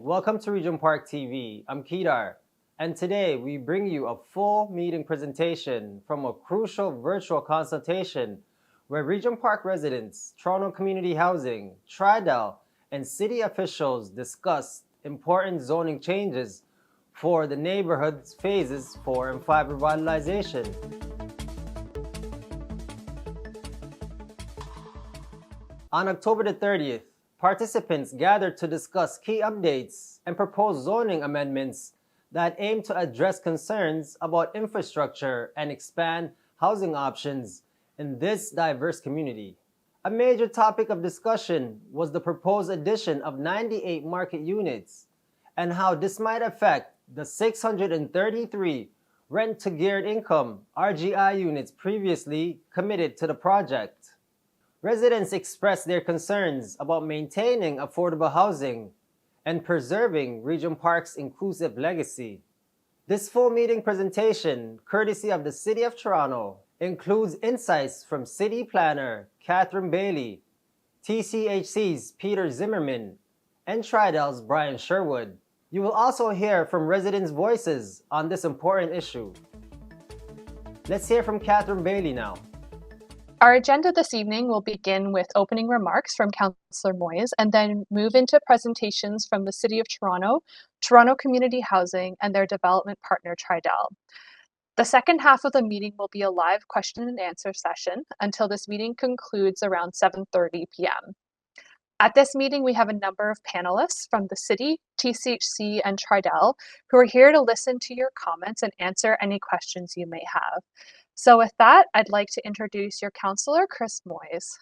welcome to Regent Park TV. I'm Kedar, and today we bring you a full meeting presentation from a crucial virtual consultation where Regent Park residents, Toronto Community Housing, Tridel, and city officials discussed important zoning changes for the neighborhood's phases 4 and 5 revitalization. On October the 30th, participants gathered to discuss key updates and proposed zoning amendments that aim to address concerns about infrastructure and expand housing options in this diverse community. A major topic of discussion was the proposed addition of 98 market units and how this might affect the 633 rent-to-geared income RGI units previously committed to the project. Residents expressed their concerns about maintaining affordable housing and preserving Regent Park's inclusive legacy. This full meeting presentation, courtesy of the City of Toronto, includes insights from City Planner Catherine Bailey, TCHC's Peter Zimmerman, and Tridel's Brian Sherwood. You will also hear from residents' voices on this important issue. Let's hear from Catherine Bailey now. Our agenda this evening will begin with opening remarks from Councillor Moyes and then move into presentations from the City of Toronto, Toronto Community Housing, and their development partner Tridel. The second half of the meeting will be a live question and answer session until this meeting concludes around 7:30 p.m. At this meeting, we have a number of panelists from the City, TCHC, and Tridel who are here to listen to your comments and answer any questions you may have. So with that, I'd like to introduce your councillor, Chris Moyes.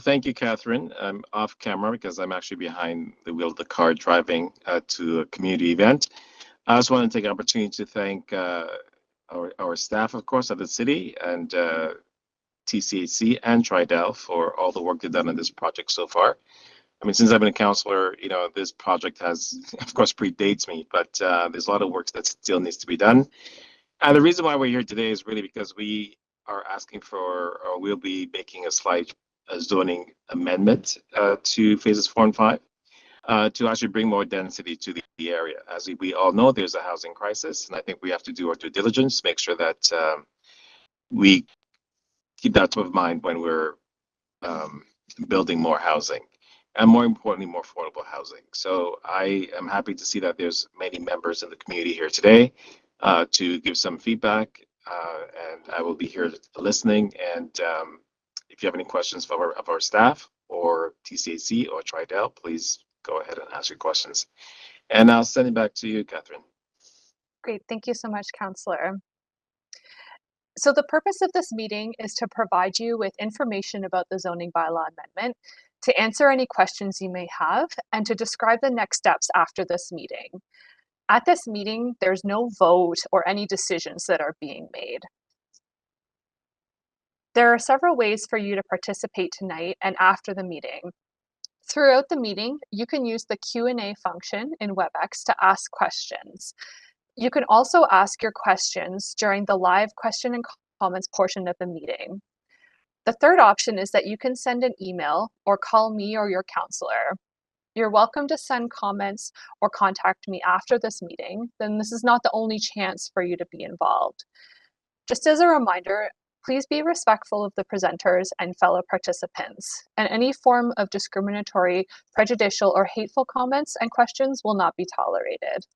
Thank you, Catherine. I'm off camera because I'm actually behind the wheel of the car driving to a community event. I also want to take the opportunity to thank our staff, of course, at the city and TCAC and Tridel for all the work they've done on this project so far. I mean, since I've been a councillor, this project has, of course, predates me, but there's a lot of work that still needs to be done. And the reason why we're here today is really because we are asking for, or we'll be making a slight zoning amendment to phases 4 and 5 to actually bring more density to the area. As we all know, there's a housing crisis, and I think we have to do our due diligence, make sure that we keep that top of mind when we're building more housing. And more importantly, more affordable housing. So I am happy to see that there's many members in the community here today to give some feedback, and I will be here listening. And if you have any questions of our staff or TCAC or Tridel, please go ahead and ask your questions. And I'll send it back to you, Catherine. Great, thank you so much, Councillor. So the purpose of this meeting is to provide you with information about the zoning bylaw amendment, to answer any questions you may have, and to describe the next steps after this meeting. At this meeting, there's no vote or any decisions that are being made. There are several ways for you to participate tonight and after the meeting. Throughout the meeting, you can use the Q&A function in WebEx to ask questions. You can also ask your questions during the live question and comments portion of the meeting. The third option is that you can send an email or call me or your councillor. You're welcome to send comments or contact me after this meeting, then this is not the only chance for you to be involved. Just as a reminder, please be respectful of the presenters and fellow participants, and any form of discriminatory, prejudicial, or hateful comments and questions will not be tolerated.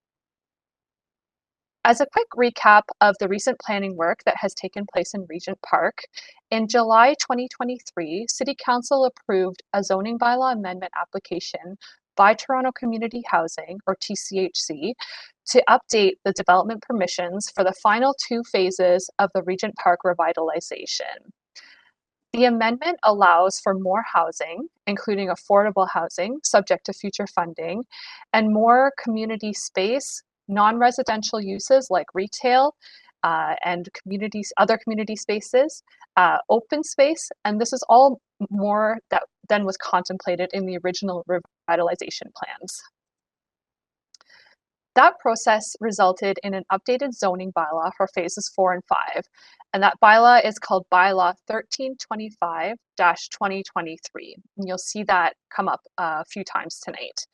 As a quick recap of the recent planning work that has taken place in Regent Park, in July 2023, City Council approved a zoning bylaw amendment application by Toronto Community Housing, or TCHC, to update the development permissions for the final 2 phases of the Regent Park revitalization. The amendment allows for more housing, including affordable housing, subject to future funding, and more community space, non-residential uses like retail and other community spaces, open space, and this is all more than was contemplated in the original revitalization plans. That process resulted in an updated zoning bylaw for phases 4 and 5, and that bylaw is called Bylaw 1325-2023. And you'll see that come up a few times tonight.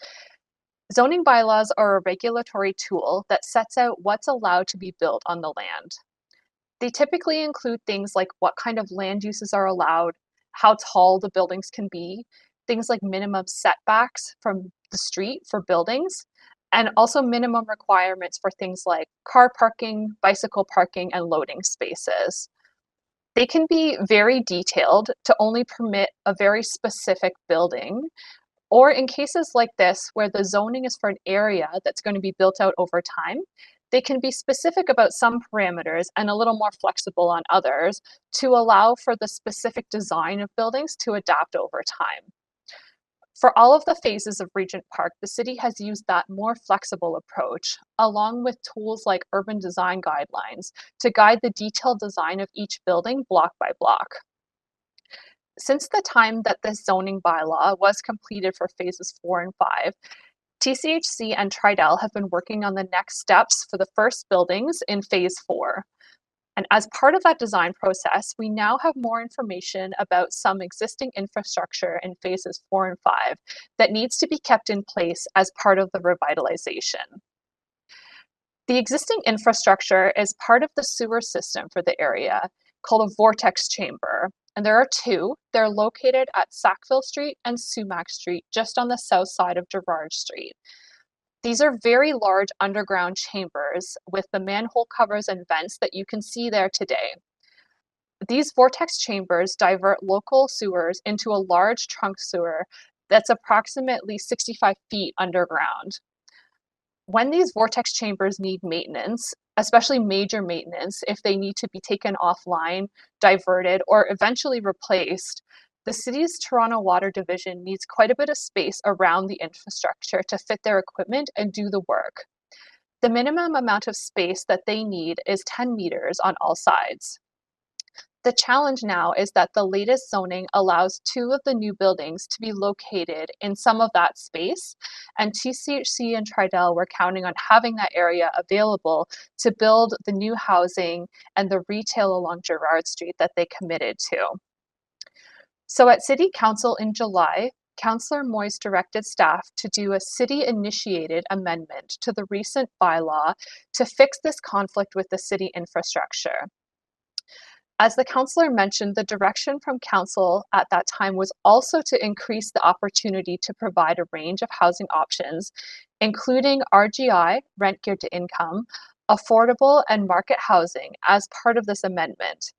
Zoning bylaws are a regulatory tool that sets out what's allowed to be built on the land. They typically include things like what kind of land uses are allowed, how tall the buildings can be, things like minimum setbacks from the street for buildings, and also minimum requirements for things like car parking, bicycle parking, and loading spaces. They can be very detailed to only permit a very specific building, or in cases like this, where the zoning is for an area that's going to be built out over time, they can be specific about some parameters and a little more flexible on others to allow for the specific design of buildings to adapt over time. For all of the phases of Regent Park, the city has used that more flexible approach, along with tools like urban design guidelines, to guide the detailed design of each building block by block. Since the time that this zoning bylaw was completed for phases 4 and 5, TCHC and Tridel have been working on the next steps for the first buildings in phase 4. And as part of that design process, we now have more information about some existing infrastructure in phases 4 and 5 that needs to be kept in place as part of the revitalization. The existing infrastructure is part of the sewer system for the area called a vortex chamber. And there are two. They're located at Sackville Street and Sumac Street, just on the south side of Gerrard Street. These are very large underground chambers with the manhole covers and vents that you can see there today. These vortex chambers divert local sewers into a large trunk sewer that's approximately 65 feet underground. When these vortex chambers need maintenance, especially major maintenance, if they need to be taken offline, diverted, or eventually replaced, the city's Toronto Water Division needs quite a bit of space around the infrastructure to fit their equipment and do the work. The minimum amount of space that they need is 10 meters on all sides. The challenge now is that the latest zoning allows 2 of the new buildings to be located in some of that space, and TCHC and Tridel were counting on having that area available to build the new housing and the retail along Gerrard Street that they committed to. So at City Council in July, Councillor Moyes directed staff to do a city-initiated amendment to the recent bylaw to fix this conflict with the city infrastructure. As the councillor mentioned, the direction from council at that time was also to increase the opportunity to provide a range of housing options, including RGI, rent geared to income, affordable and market housing as part of this amendment.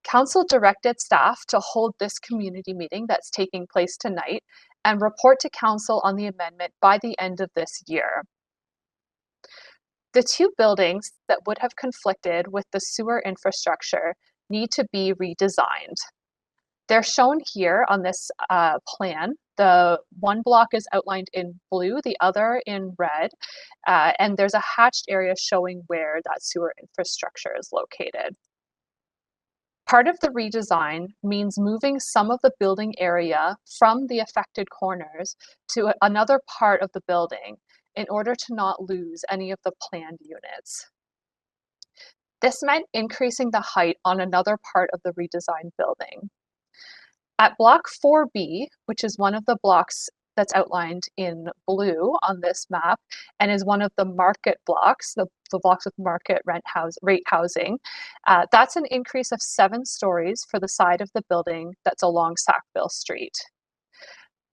Council directed staff to hold this community meeting that's taking place tonight and report to council on the amendment by the end of this year. The 2 buildings that would have conflicted with the sewer infrastructure need to be redesigned. They're shown here on this plan. The one block is outlined in blue, the other in red, and there's a hatched area showing where that sewer infrastructure is located. Part of the redesign means moving some of the building area from the affected corners to another part of the building in order to not lose any of the planned units. This meant increasing the height on another part of the redesigned building. At block 4B, which is one of the blocks that's outlined in blue on this map and is one of the market blocks, the blocks with market rate housing, that's an increase of 7 stories for the side of the building that's along Sackville Street.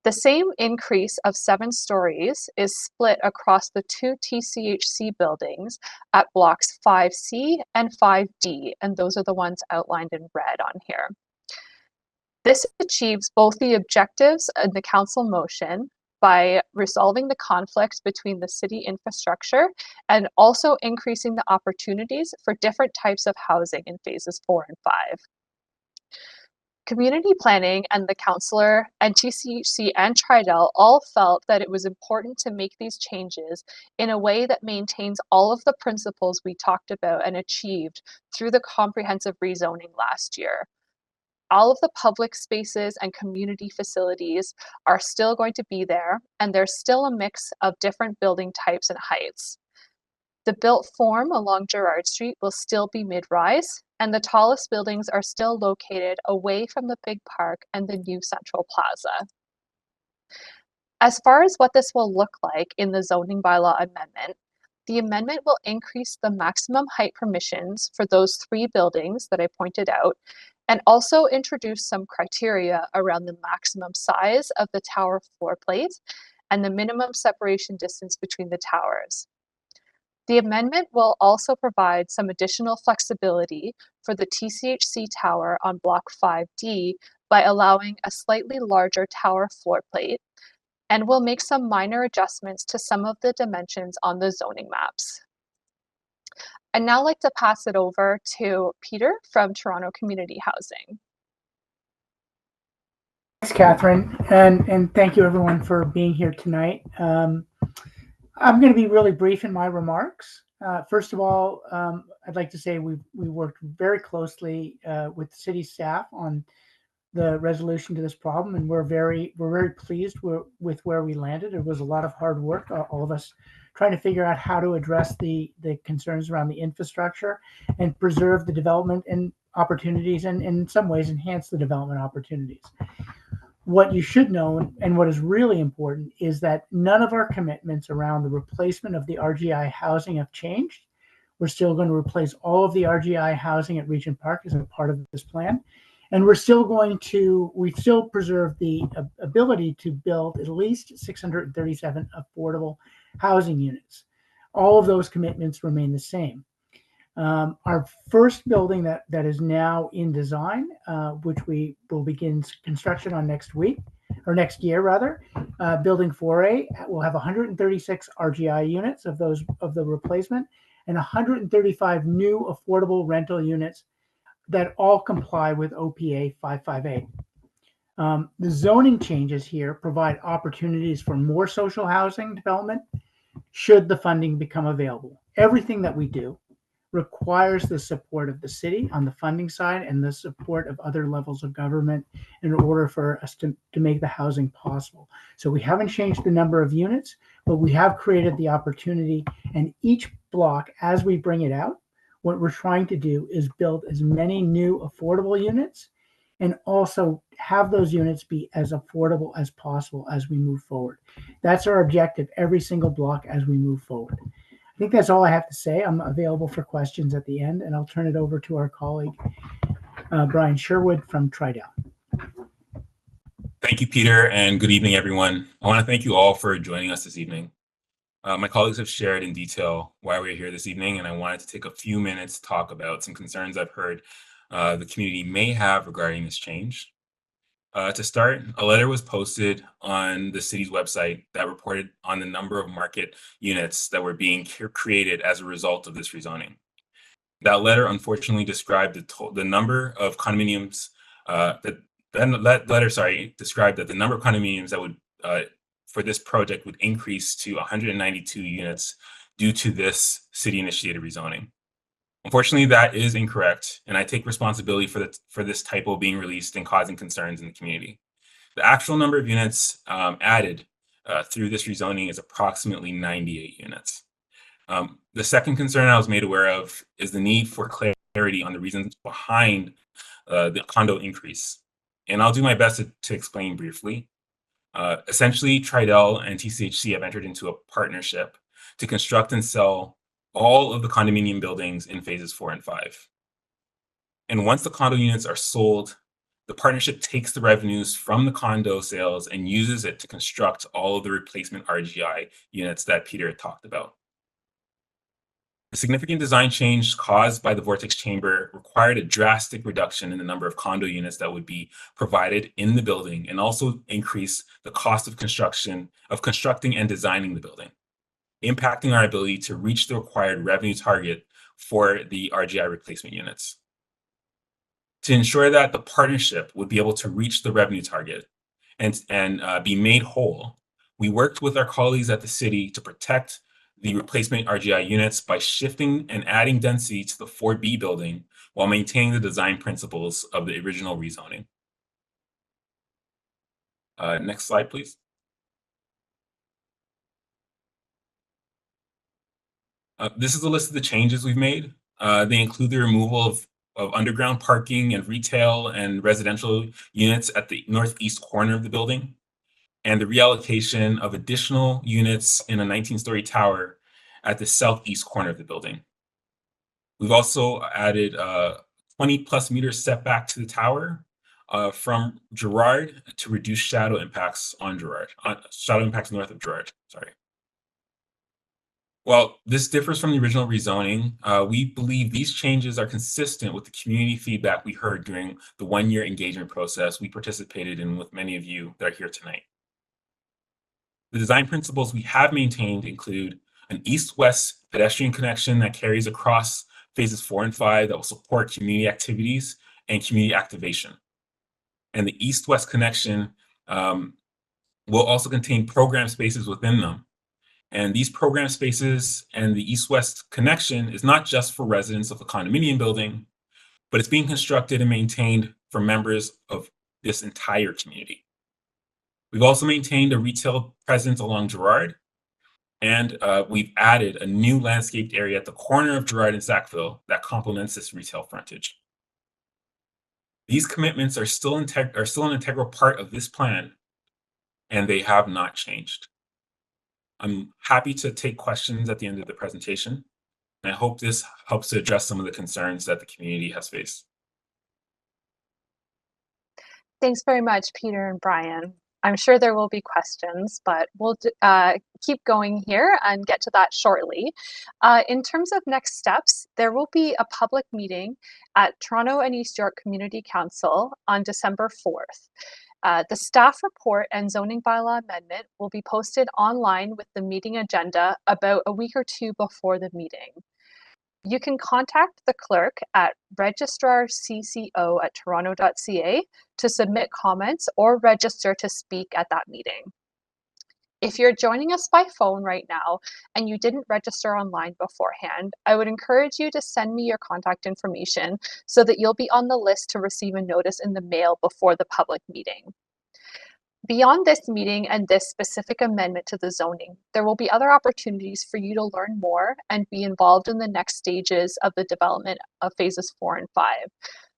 The same increase of 7 stories is split across the 2 TCHC buildings at blocks 5C and 5D, and those are the ones outlined in red on here. This achieves both the objectives in the council motion by resolving the conflict between the city infrastructure and also increasing the opportunities for different types of housing in phases 4 and 5. Community planning and the councillor and TCHC and Tridel all felt that it was important to make these changes in a way that maintains all of the principles we talked about and achieved through the comprehensive rezoning last year. all of the public spaces and community facilities are still going to be there, and there's still a mix of different building types and heights. The built form along Gerrard Street will still be mid-rise, and the tallest buildings are still located away from the big park and the new Central Plaza. As far as what this will look like in the zoning bylaw amendment, the amendment will increase the maximum height permissions for those 3 buildings that I pointed out, and also introduce some criteria around the maximum size of the tower floor plate and the minimum separation distance between the towers. The amendment will also provide some additional flexibility for the TCHC tower on Block 5D by allowing a slightly larger tower floor plate, and will make some minor adjustments to some of the dimensions on the zoning maps. I'd now like to pass it over to Peter from Toronto Community Housing. Thanks, Catherine, and thank you everyone for being here tonight. I'm going to be really brief in my remarks. First of all, I'd like to say we worked very closely with the city staff on the resolution to this problem, and we're very pleased with where we landed. It was a lot of hard work, all of us trying to figure out how to address the concerns around the infrastructure and preserve the development and opportunities, and in some ways enhance the development opportunities. What you should know, and what is really important, is that none of our commitments around the replacement of the RGI housing have changed. We're still going to replace all of the RGI housing at Regent Park as a part of this plan. And we've still preserved the ability to build at least 637 affordable housing units. All of those commitments remain the same. Our first building that is now in design, which we will begin construction on next year rather, building 4A will have 136 RGI units of the replacement, and 135 new affordable rental units that all comply with OPA 558. The zoning changes here provide opportunities for more social housing development should the funding become available. Everything that we do requires the support of the city on the funding side and the support of other levels of government in order for us to make the housing possible. So we haven't changed the number of units, but we have created the opportunity, and each block, as we bring it out, what we're trying to do is build as many new affordable units and also have those units be as affordable as possible as we move forward. That's our objective every single block as we move forward. I think that's all I have to say. I'm available for questions at the end, and I'll turn it over to our colleague, Brian Sherwood from Tridel. Thank you, Peter, and good evening, everyone. I want to thank you all for joining us this evening. My colleagues have shared in detail why we're here this evening, and I wanted to take a few minutes to talk about some concerns I've heard the community may have regarding this change. To start, a letter was posted on the city's website that reported on the number of market units that were being created as a result of this rezoning. That letter unfortunately described the number of condominiums described that the number of condominiums that would for this project would increase to 192 units due to this city-initiated rezoning. Unfortunately, that is incorrect, and I take responsibility for this typo being released and causing concerns in the community. The actual number of units added through this rezoning is approximately 98 units. The second concern I was made aware of is the need for clarity on the reasons behind the condo increase. And I'll do my best to explain briefly. Essentially, Tridel and TCHC have entered into a partnership to construct and sell all of the condominium buildings in phases 4 and 5. And once the condo units are sold, the partnership takes the revenues from the condo sales and uses it to construct all of the replacement RGI units that Peter had talked about. The significant design change caused by the vortex chamber required a drastic reduction in the number of condo units that would be provided in the building, and also increase the cost of constructing and designing the building, impacting our ability to reach the required revenue target for the RGI replacement units. To ensure that the partnership would be able to reach the revenue target and be made whole, we worked with our colleagues at the city to protect the replacement RGI units by shifting and adding density to the 4B building while maintaining the design principles of the original rezoning. Next slide, please. This is a list of the changes we've made. They include the removal of underground parking and retail and residential units at the northeast corner of the building, and the reallocation of additional units in a 19-story tower at the southeast corner of the building. We've also added 20+ meter setback to the tower from Girard to reduce shadow impacts on Girard, shadow impacts north of Girard, sorry. While this differs from the original rezoning, we believe these changes are consistent with the community feedback we heard during the one-year engagement process we participated in with many of you that are here tonight. The design principles we have maintained include an east-west pedestrian connection that carries across phases 4 and 5 that will support community activities and community activation. And the east-west connection will also contain program spaces within them. And these program spaces and the east-west connection is not just for residents of the condominium building, but it's being constructed and maintained for members of this entire community. We've also maintained a retail presence along Girard, and we've added a new landscaped area at the corner of Girard and Sackville that complements this retail frontage. These commitments are still an integral part of this plan, and they have not changed. I'm happy to take questions at the end of the presentation, and I hope this helps to address some of the concerns that the community has faced. Thanks very much, Peter and Brian. I'm sure there will be questions, but we'll keep going here and get to that shortly. In terms of next steps, there will be a public meeting at Toronto and East York Community Council on December 4th. The staff report and zoning bylaw amendment will be posted online with the meeting agenda about a week or two before the meeting. You can contact the clerk at registrarcco@toronto.ca to submit comments or register to speak at that meeting. If you're joining us by phone right now and you didn't register online beforehand, I would encourage you to send me your contact information so that you'll be on the list to receive a notice in the mail before the public meeting. Beyond this meeting and this specific amendment to the zoning, there will be other opportunities for you to learn more and be involved in the next stages of the development of phases 4 and 5.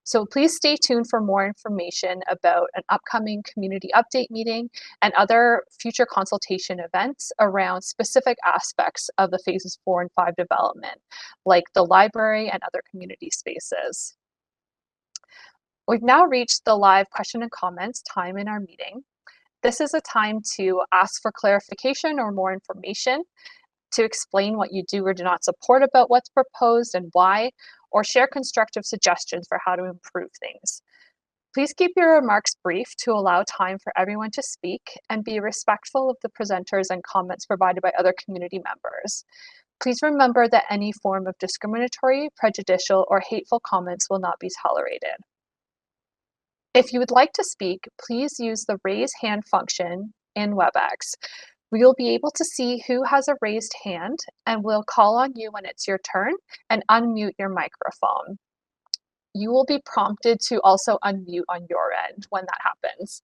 So please stay tuned for more information about an upcoming community update meeting and other future consultation events around specific aspects of the phases 4 and 5 development, like the library and other community spaces. We've now reached the live question and comments time in our meeting. This is a time to ask for clarification or more information, to explain what you do or do not support about what's proposed and why, or share constructive suggestions for how to improve things. Please keep your remarks brief to allow time for everyone to speak and be respectful of the presenters and comments provided by other community members. Please remember that any form of discriminatory, prejudicial, or hateful comments will not be tolerated. If you would like to speak, please use the raise hand function in WebEx. We'll be able to see who has a raised hand, and we'll call on you when it's your turn and unmute your microphone. You will be prompted to also unmute on your end when that happens.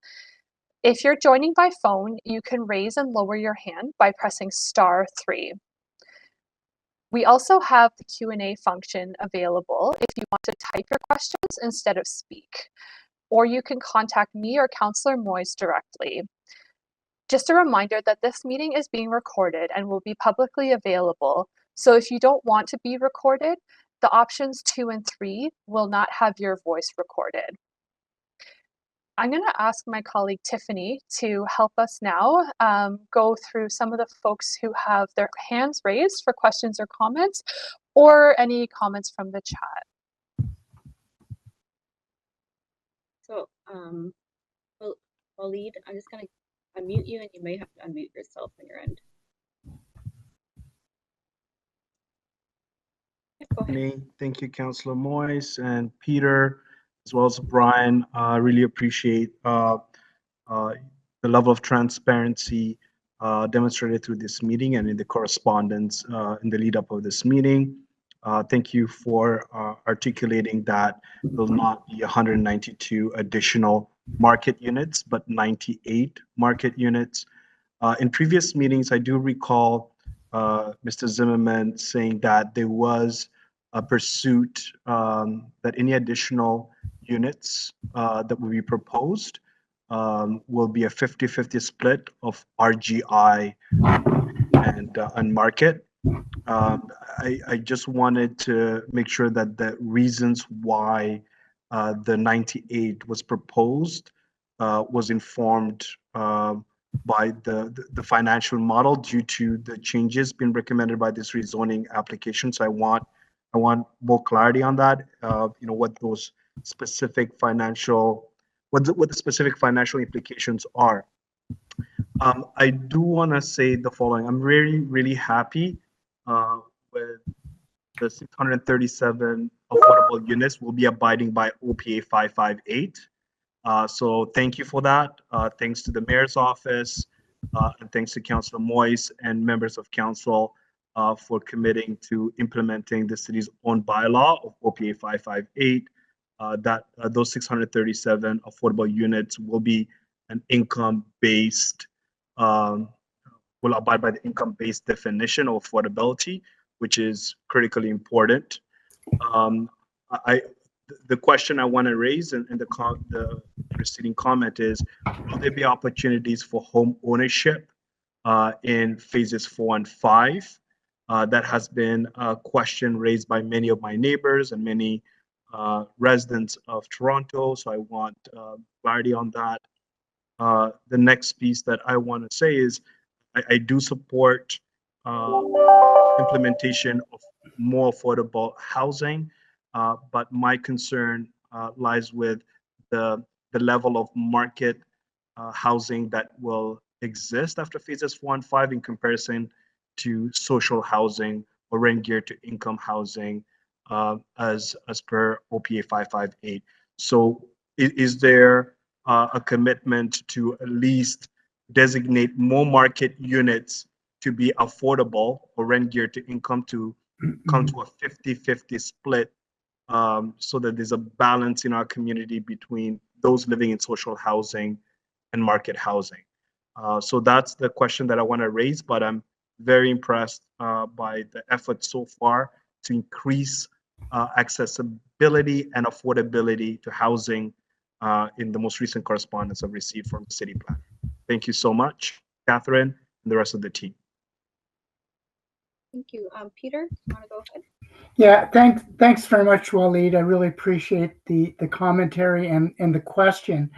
If you're joining by phone, you can raise and lower your hand by pressing *3. We also have the Q&A function available if you want to type your questions instead of speak. Or you can contact me or Councillor Moyes directly. Just a reminder that this meeting is being recorded and will be publicly available. So if you don't want to be recorded, the options 2 and 3 will not have your voice recorded. I'm going to ask my colleague Tiffany to help us now go through some of the folks who have their hands raised for questions or comments, or any comments from the chat. So, Waleed, I'm just going to unmute you, and you may have to unmute yourself on your end. Go ahead. Thank you, Councillor Moyes and Peter, as well as Brian. I really appreciate the level of transparency demonstrated through this meeting and in the correspondence in the lead up of this meeting. Thank you for articulating that there will not be 192 additional market units, but 98 market units. In previous meetings, I do recall Mr. Zimmerman saying that there was a pursuit that any additional units that will be proposed will be a 50-50 split of RGI and market. I just wanted to make sure that the reasons why the 98 was proposed was informed by the financial model due to the changes being recommended by this rezoning application. So I want more clarity on that. What those specific financial, what the specific financial implications are. I do want to say the following. I'm really happy with the 637 affordable units will be abiding by OPA 558. So thank you for that. Thanks to the mayor's office, and thanks to Councilor Moyes and members of council for committing to implementing the city's own bylaw of OPA 558. That those 637 affordable units will be an income-based, will abide by the income-based definition of affordability, which is critically important. The question I want to raise and the preceding comment is, will there be opportunities for home ownership in phases 4 and 5? That has been a question raised by many of my neighbors and many residents of Toronto. So I want clarity on that. The next piece that I want to say is I do support implementation of more affordable housing, but my concern lies with the level of market housing that will exist after phases 4 and 5 in comparison to social housing or rent geared to income housing as per OPA 558. So is there a commitment to at least designate more market units to be affordable or rent geared to income to come to a 50-50 split, so that there's a balance in our community between those living in social housing and market housing? So that's the question that I want to raise, but I'm very impressed by the effort so far to increase accessibility and affordability to housing in the most recent correspondence I've received from the city plan. Thank you so much, Catherine, and the rest of the team. Thank you. Peter, you want to go ahead? Yeah, thanks very much, Waleed. I really appreciate the commentary and the question.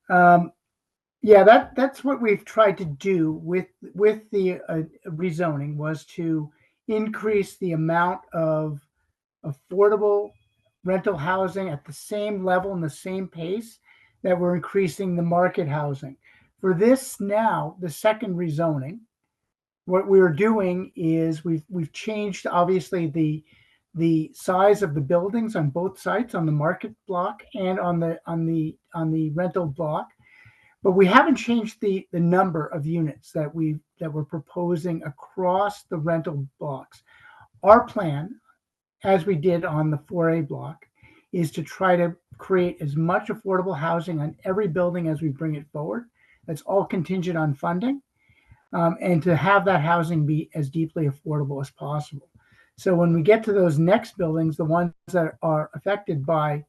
Yeah, that's what we've tried to do with the rezoning, was to increase the amount of affordable rental housing at the same level and the same pace that we're increasing the market housing. For this now, the second rezoning, what we're doing is we've changed obviously the size of the buildings on both sites, on the market block and on the rental block, but we haven't changed the number of units that we're proposing across the rental blocks. Our plan, as we did on the 4A block, is to try to create as much affordable housing on every building as we bring it forward. That's all contingent on funding, and to have that housing be as deeply affordable as possible. So when we get to those next buildings, the ones that are affected by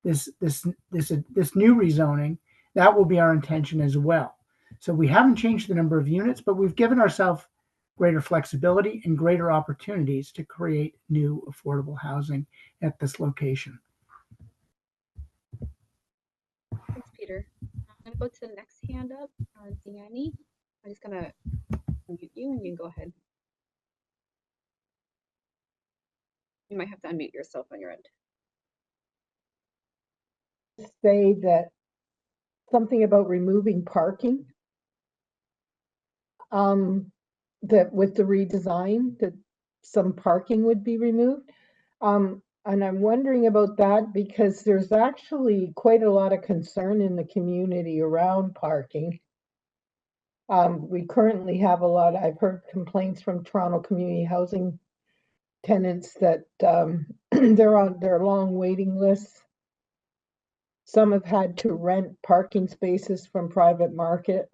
this new rezoning, that will be our intention as well. So we haven't changed the number of units, but we've given ourselves greater flexibility and greater opportunities to create new affordable housing at this location. Thanks, Peter. I'm going to go to the next hand up, Deanne. I'm just going to unmute you and you can go ahead. You might have to unmute yourself on your end. Say that something about removing parking, that with the redesign that some parking would be removed, and I'm wondering about that because there's actually quite a lot of concern in the community around parking, We currently have a lot, I've heard complaints from Toronto community housing tenants that they're on their long waiting lists. Some have had to rent parking spaces from private market.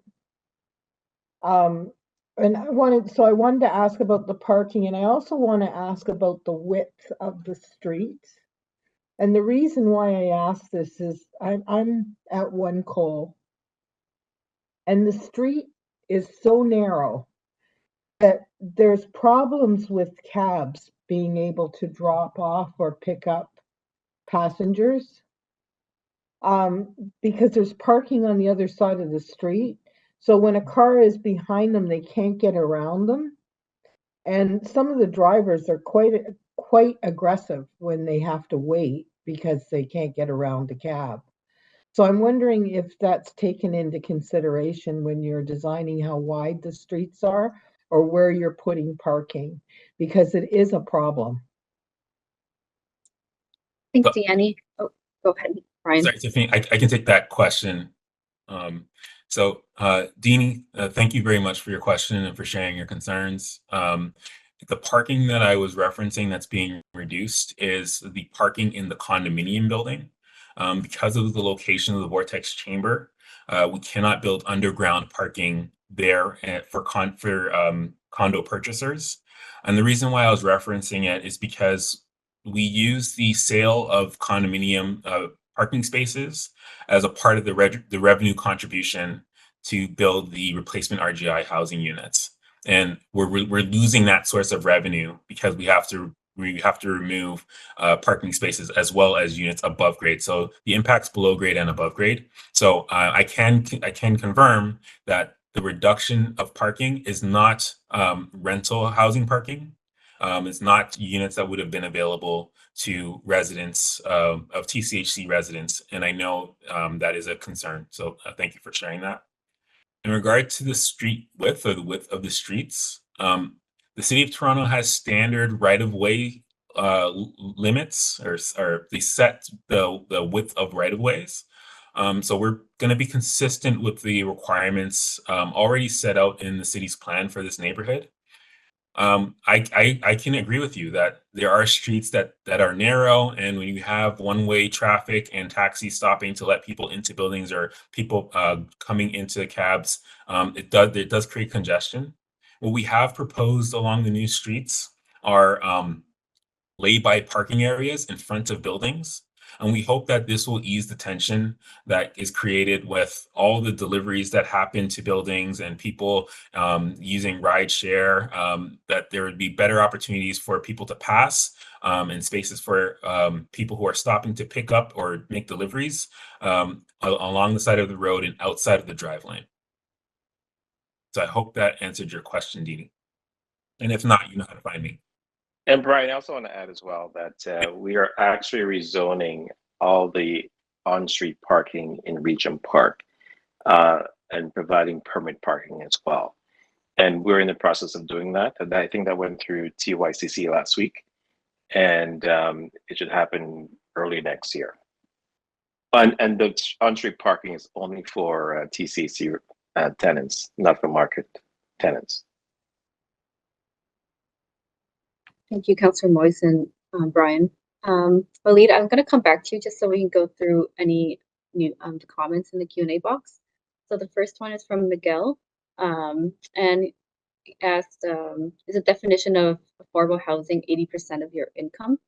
And I wanted to ask about the parking, and I also want to ask about the width of the streets. And the reason why I ask this is I'm at One Cole, and the street is so narrow that there's problems with cabs being able to drop off or pick up passengers, because there's parking on the other side of the street. So when a car is behind them, they can't get around them. And some of the drivers are quite aggressive when they have to wait because they can't get around the cab. So I'm wondering if that's taken into consideration when you're designing how wide the streets are or where you're putting parking, because it is a problem. Thanks, Deanne. Oh, go ahead, Brian. Sorry, Tiffany, I can take that question. Deanie, thank you very much for your question and for sharing your concerns. The parking that I was referencing that's being reduced is the parking in the condominium building. Because of the location of the vortex chamber, we cannot build underground parking there for condo purchasers. And the reason why I was referencing it is because we use the sale of condominium parking spaces as a part of the revenue contribution to build the replacement RGI housing units. And we're losing that source of revenue because we have to remove parking spaces as well as units above grade. So the impact's below grade and above grade. So I can confirm that the reduction of parking is not rental housing parking. It's not units that would have been available to residents of TCHC residents. And I know that is a concern. So thank you for sharing that. In regard to the street width or the width of the streets, the City of Toronto has standard right-of-way limits, or they set the width of right-of-ways. So we're going to be consistent with the requirements already set out in the city's plan for this neighborhood. I can agree with you that there are streets that are narrow, and when you have one-way traffic and taxis stopping to let people into buildings or people coming into cabs, it does create congestion. What we have proposed along the new streets are lay-by parking areas in front of buildings. And we hope that this will ease the tension that is created with all the deliveries that happen to buildings and people using rideshare, that there would be better opportunities for people to pass and spaces for people who are stopping to pick up or make deliveries along the side of the road and outside of the drive lane. So I hope that answered your question, Dee. And if not, you know how to find me. And Brian, I also want to add as well that we are actually rezoning all the on-street parking in Regent Park and providing permit parking as well. And we're in the process of doing that. And I think that went through TYCC last week. And it should happen early next year. And the on-street parking is only for TCC tenants, not for market tenants. Thank you, Councillor Moyes and Brian. Walid, I'm going to come back to you just so we can go through any new comments in the Q&A box. So the first one is from Miguel, and he asked, is the definition of affordable housing 80% of your income?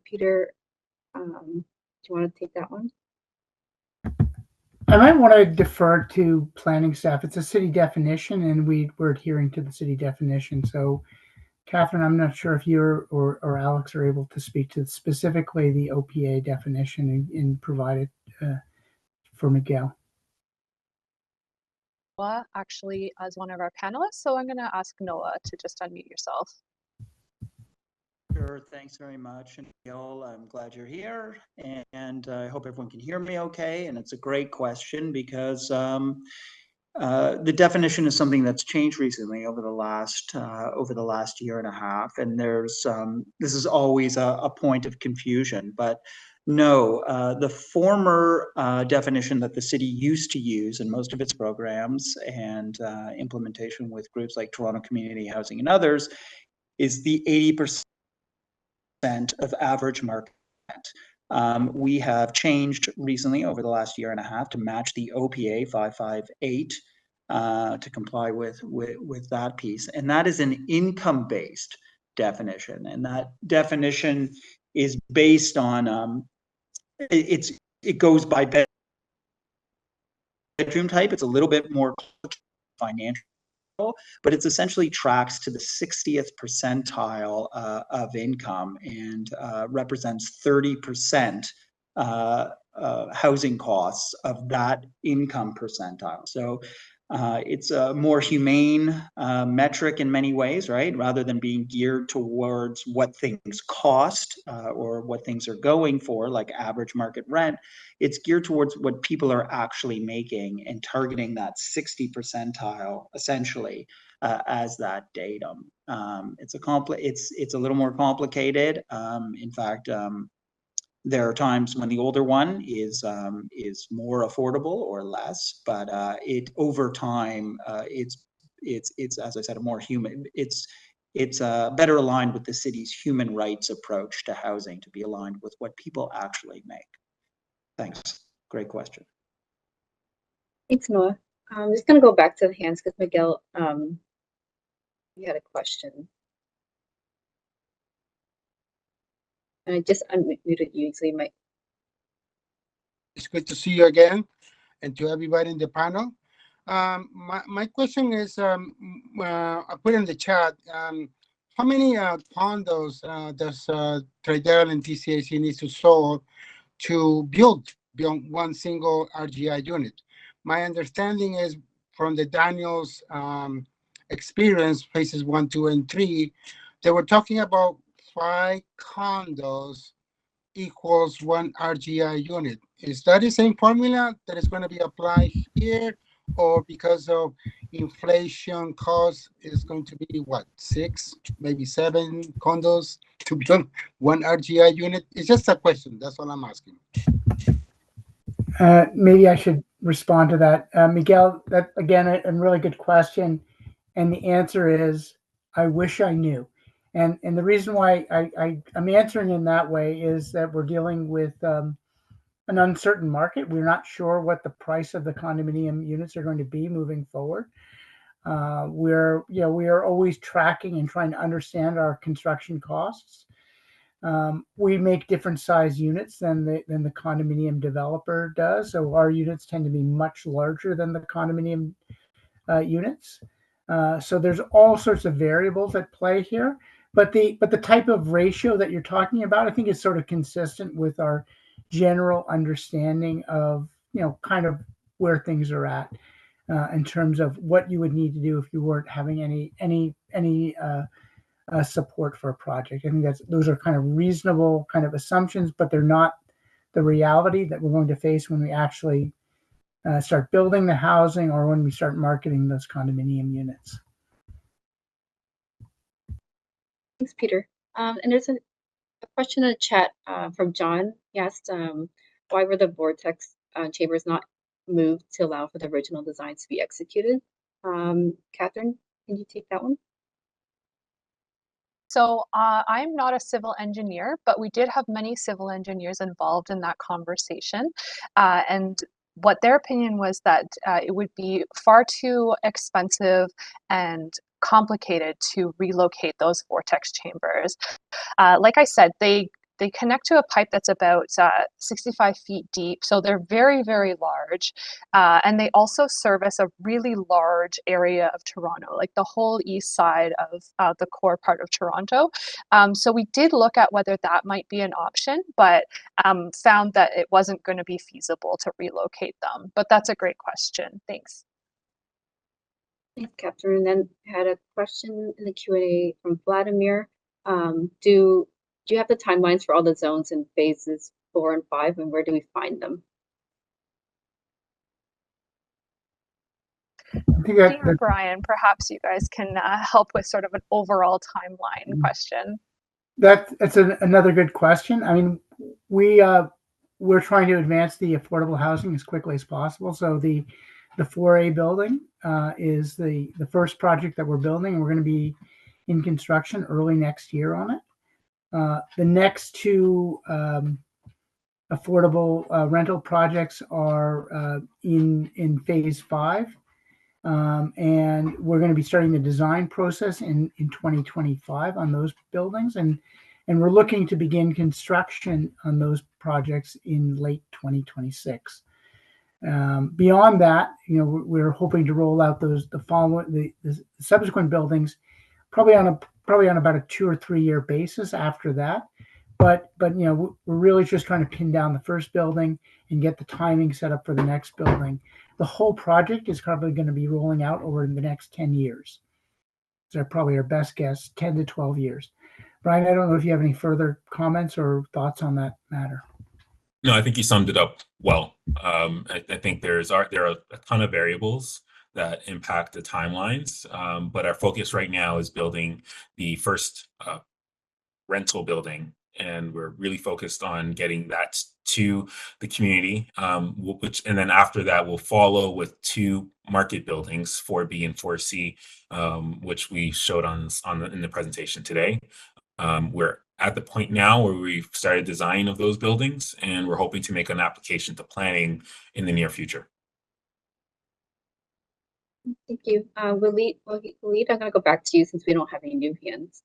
Peter, do you want to take that one? I might want to defer to planning staff. It's a city definition, and we're adhering to the city definition. So, Catherine, I'm not sure if you or Alex are able to speak to specifically the OPA definition and provide it for Miguel. Actually, as one of our panelists, so I'm going to ask Noah to just unmute yourself. Sure, thanks very much. And Neil, I'm glad you're here, and I hope everyone can hear me okay. And it's a great question because the definition is something that's changed recently over the last year and a half. And there's this is always a point of confusion. But No, the former definition that the city used to use in most of its programs and implementation with groups like Toronto Community Housing and others is the 80% of average market rent. We have changed recently over the last year and a half to match the OPA 558 to comply with that piece. And that is an income-based definition. And that definition is based on, it goes by bedroom type. It's a little bit more financial, but it's essentially tracks to the 60th percentile of income and represents 30% housing costs of that income percentile. So it's a more humane metric in many ways, right? Rather than being geared towards what things cost or what things are going for, like average market rent, it's geared towards what people are actually making and targeting that 60 percentile essentially as that datum. It's a little more complicated. In fact, there are times when the older one is more affordable or less, but it over time it's as I said, a more human. It's better aligned with the city's human rights approach to housing, to be aligned with what people actually make. Thanks. Great question. Thanks, Noah. I'm just going to go back to the hands because Miguel, you had a question. And I just unmuted you, so you might. It's good to see you again, and to everybody in the panel. My question is, I put in the chat, how many condos does Tridel and TCAC need to solve to build beyond one single RGI unit? My understanding is from the Daniels experience, phases 1, 2, and 3, they were talking about 5 condos equals 1 RGI unit. Is that the same formula that is going to be applied here, or because of inflation cost is going to be what, 6, maybe 7 condos to build 1 RGI unit? It's just a question. That's all I'm asking. Maybe I should respond to that. Miguel, that again, a really good question. And the answer is, I wish I knew. And the reason why I'm answering in that way is that we're dealing with an uncertain market. We're not sure what the price of the condominium units are going to be moving forward. We are always tracking and trying to understand our construction costs. We make different size units than the condominium developer does. So our units tend to be much larger than the condominium units. So there's all sorts of variables at play here. But the type of ratio that you're talking about, I think, is sort of consistent with our general understanding of, kind of where things are at in terms of what you would need to do if you weren't having any support for a project. I think those are kind of reasonable kind of assumptions, but they're not the reality that we're going to face when we actually start building the housing or when we start marketing those condominium units. Thanks, Peter. And there's a question in the chat from John. He asked, why were the vortex chambers not moved to allow for the original designs to be executed? Catherine, can you take that one? So I'm not a civil engineer, but we did have many civil engineers involved in that conversation. And what their opinion was that it would be far too expensive and complicated to relocate those vortex chambers. Like I said, they connect to a pipe that's about 65 feet deep, so they're very, very large. And they also service a really large area of Toronto, like the whole east side of the core part of Toronto. So we did look at whether that might be an option, but found that it wasn't going to be feasible to relocate them. But that's a great question. Thanks. Thanks, Catherine. And then I had a question in the Q&A from Vladimir. Do you have the timelines for all the zones in phases 4 and 5, and where do we find them? Dean or Brian, perhaps you guys can help with sort of an overall timeline question. That's another good question. I mean, we we're trying to advance the affordable housing as quickly as possible. So the 4A building is the first project that we're building. We're going to be in construction early next year on it. The next two affordable rental projects are in phase 5. And we're going to be starting the design process in 2025 on those buildings. And we're looking to begin construction on those projects in late 2026. Beyond that, we're hoping to roll out the subsequent buildings probably on about a 2 or 3 year basis after that. But we're really just trying to pin down the first building and get the timing set up for the next building. The whole project is probably going to be rolling out over the next 10 years. So probably our best guess, 10 to 12 years. Brian, I don't know if you have any further comments or thoughts on that matter. No, I think you summed it up well. I think there are a ton of variables that impact the timelines, but our focus right now is building the first rental building, and we're really focused on getting that to the community, and then after that we'll follow with 2 market buildings, 4B and 4C, which we showed in the presentation today. We're at the point now where we've started design of those buildings, and we're hoping to make an application to planning in the near future. Thank you. Walid, I'm going to go back to you since we don't have any new hands.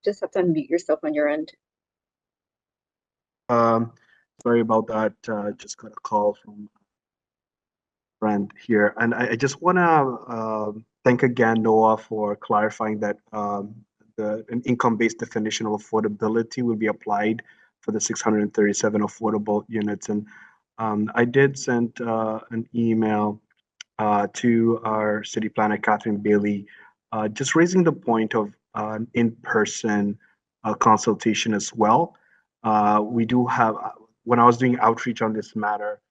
Just have to unmute yourself on your end. Sorry about that. Just got a call from a friend here. And I just want to thank again Noah for clarifying that an income-based definition of affordability will be applied for the 637 affordable units. And I did send an email to our city planner, Catherine Bailey, just raising the point of an in-person consultation as well. We do have, when I was doing outreach on this matter,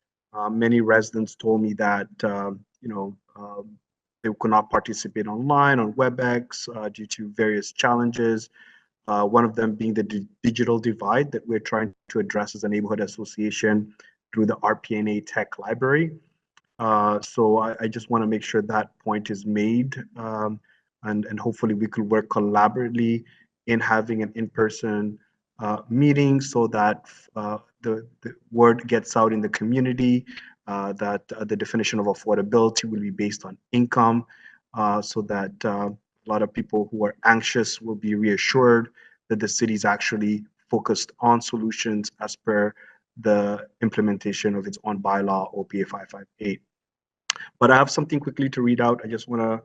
many residents told me that, they could not participate online on WebEx due to various challenges. One of them being the digital divide that we're trying to address as a neighborhood association through the RPNA Tech Library. So I just want to make sure that point is made, and hopefully we could work collaboratively in having an in-person meeting so that the word gets out in the community, that the definition of affordability will be based on income, so that a lot of people who are anxious will be reassured that the city is actually focused on solutions as per the implementation of its own bylaw, OPA 558. But I have something quickly to read out. I just want to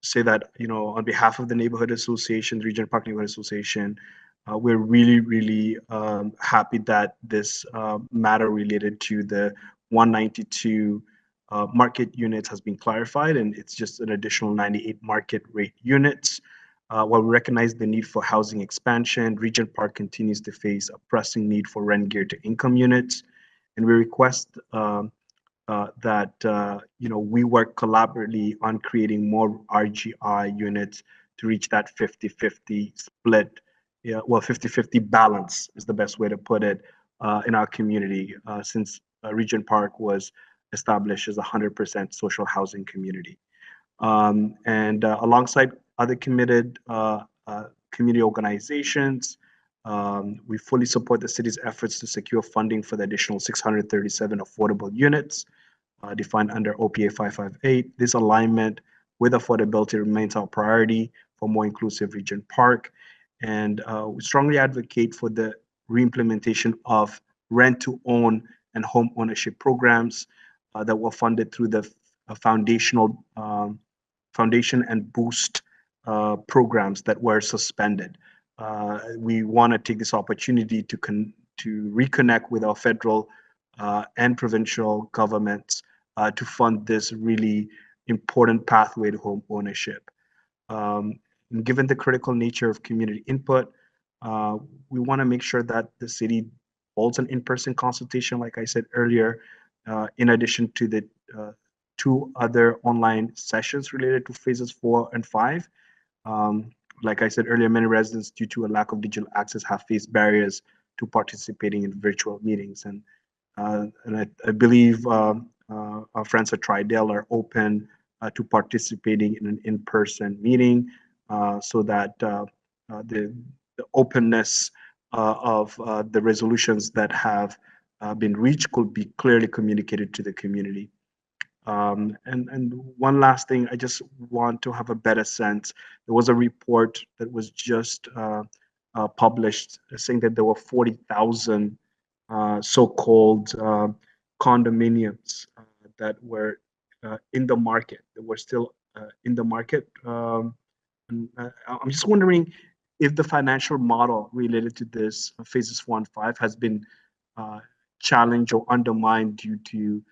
say that, on behalf of the Neighborhood Association, Regent Park Neighborhood Association, we're really, really happy that this matter related to the 192 market units has been clarified, and it's just an additional 98 market rate units. While we recognize the need for housing expansion, Regent Park continues to face a pressing need for rent geared to income units, and we request that we work collaboratively on creating more RGI units to reach that 50-50 split. 50-50 balance is the best way to put it in our community, since Regent Park was established as a 100% social housing community. And alongside other committed community organizations, we fully support the city's efforts to secure funding for the additional 637 affordable units defined under OPA 558. This alignment with affordability remains our priority for more inclusive Regent Park. And we strongly advocate for the reimplementation of rent-to-own and home ownership programs that were funded through the foundation and boost programs that were suspended. We want to take this opportunity to reconnect with our federal and provincial governments to fund this really important pathway to home ownership. Given the critical nature of community input, we want to make sure that the city holds an in-person consultation, like I said earlier, in addition to the 2 other online sessions related to phases 4 and 5. like I said earlier, many residents, due to a lack of digital access, have faced barriers to participating in virtual meetings. And I believe our friends at Tridel are open to participating in an in-person meeting, so that the openness of the resolutions that have been reached could be clearly communicated to the community. And one last thing, I just want to have a better sense. There was a report that was just published saying that there were 40,000 so-called condominiums that were in the market, that were still in the market. And I'm just wondering if the financial model related to this phases 4 and 5 has been challenged or undermined due to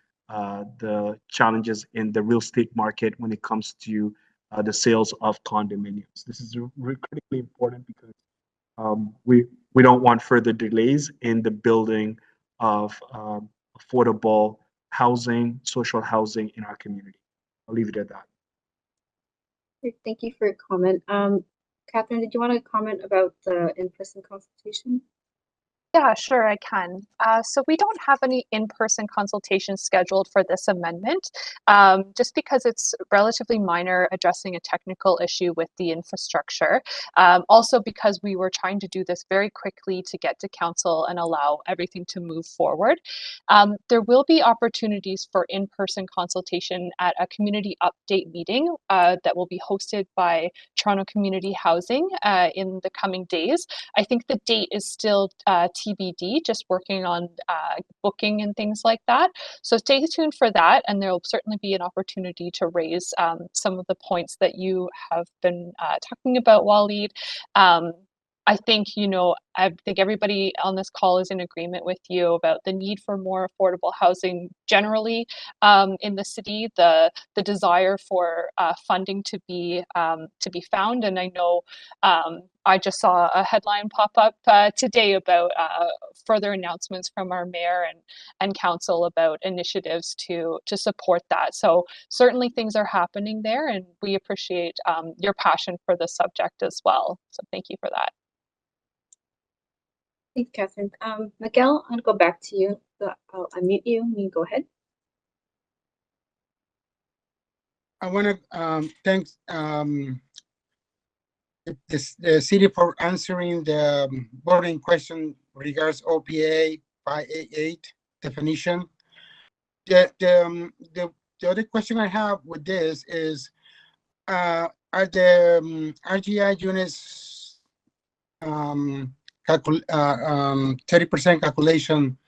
the challenges in the real estate market when it comes to the sales of condominiums. This is critically important because we don't want further delays in the building of affordable housing, social housing in our community. I'll leave it at that. Thank you for your comment. Catherine, did you want to comment about the in-person consultation? Yeah, sure, I can. So we don't have any in-person consultations scheduled for this amendment, just because it's relatively minor, addressing a technical issue with the infrastructure. Also because we were trying to do this very quickly to get to council and allow everything to move forward. There will be opportunities for in-person consultation at a community update meeting that will be hosted by Toronto Community Housing in the coming days. I think the date is still TBD, just working on booking and things like that. So stay tuned for that, and there will certainly be an opportunity to raise some of the points that you have been talking about, Waleed. I think, I think everybody on this call is in agreement with you about the need for more affordable housing generally in the city, the desire for funding to be found. And I know I just saw a headline pop up today about further announcements from our mayor and council about initiatives to support that. So certainly things are happening there, and we appreciate your passion for the subject as well. So thank you for that. Thanks, Catherine. Miguel, I'm going to go back to you. I'll unmute you and you go ahead. I want to thank the city for answering the voting question regards OPA 588 definition. The other question I have with this is, are the RGI units 30% calculation,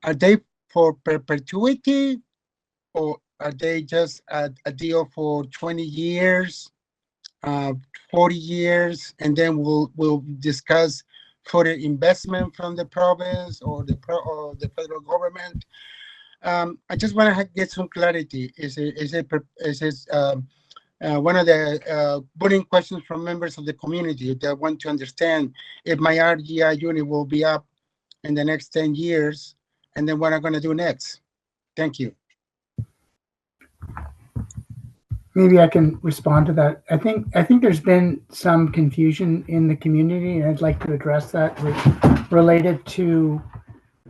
are they for perpetuity, or are they just a deal for 20 years, 40 years, and then we'll discuss further investment from the province or the federal government? I just want to get some clarity. Is it one of the burning questions from members of the community that want to understand if my RGI unit will be up in the next 10 years, and then what I'm going to do next. Thank you. Maybe I can respond to that. I think there's been some confusion in the community, and I'd like to address that related to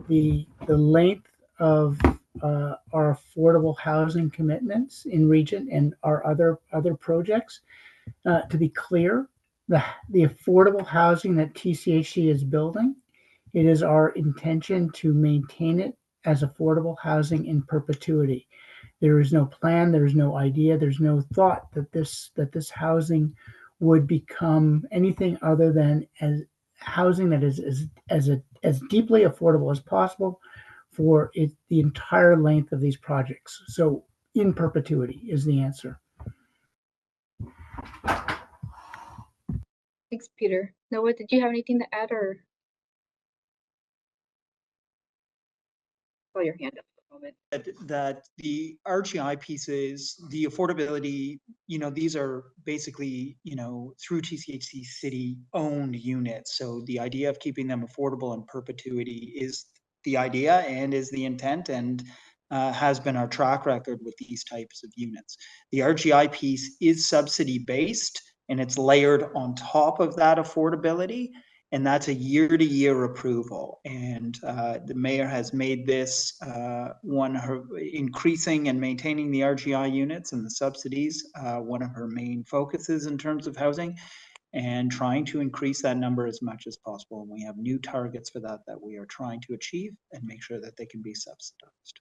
the length of our affordable housing commitments in Regent and our other projects. To be clear, the affordable housing that TCHC is building, it is our intention to maintain it as affordable housing in perpetuity. There is no plan, there is no idea, there's no thought that this housing would become anything other than as housing that is as deeply affordable as possible for the entire length of these projects. So in perpetuity is the answer. Thanks, Peter. Noah, did you have anything to add, or? Oh, your hand up. That the RGI pieces, the affordability, these are basically, through TCHC city owned units. So the idea of keeping them affordable in perpetuity is the idea and is the intent, and has been our track record with these types of units. The RGI piece is subsidy based, and it's layered on top of that affordability. And that's a year-to-year approval. And the mayor has made this one of her increasing and maintaining the RGI units and the subsidies, one of her main focuses in terms of housing, and trying to increase that number as much as possible. And we have new targets for that we are trying to achieve and make sure that they can be subsidized.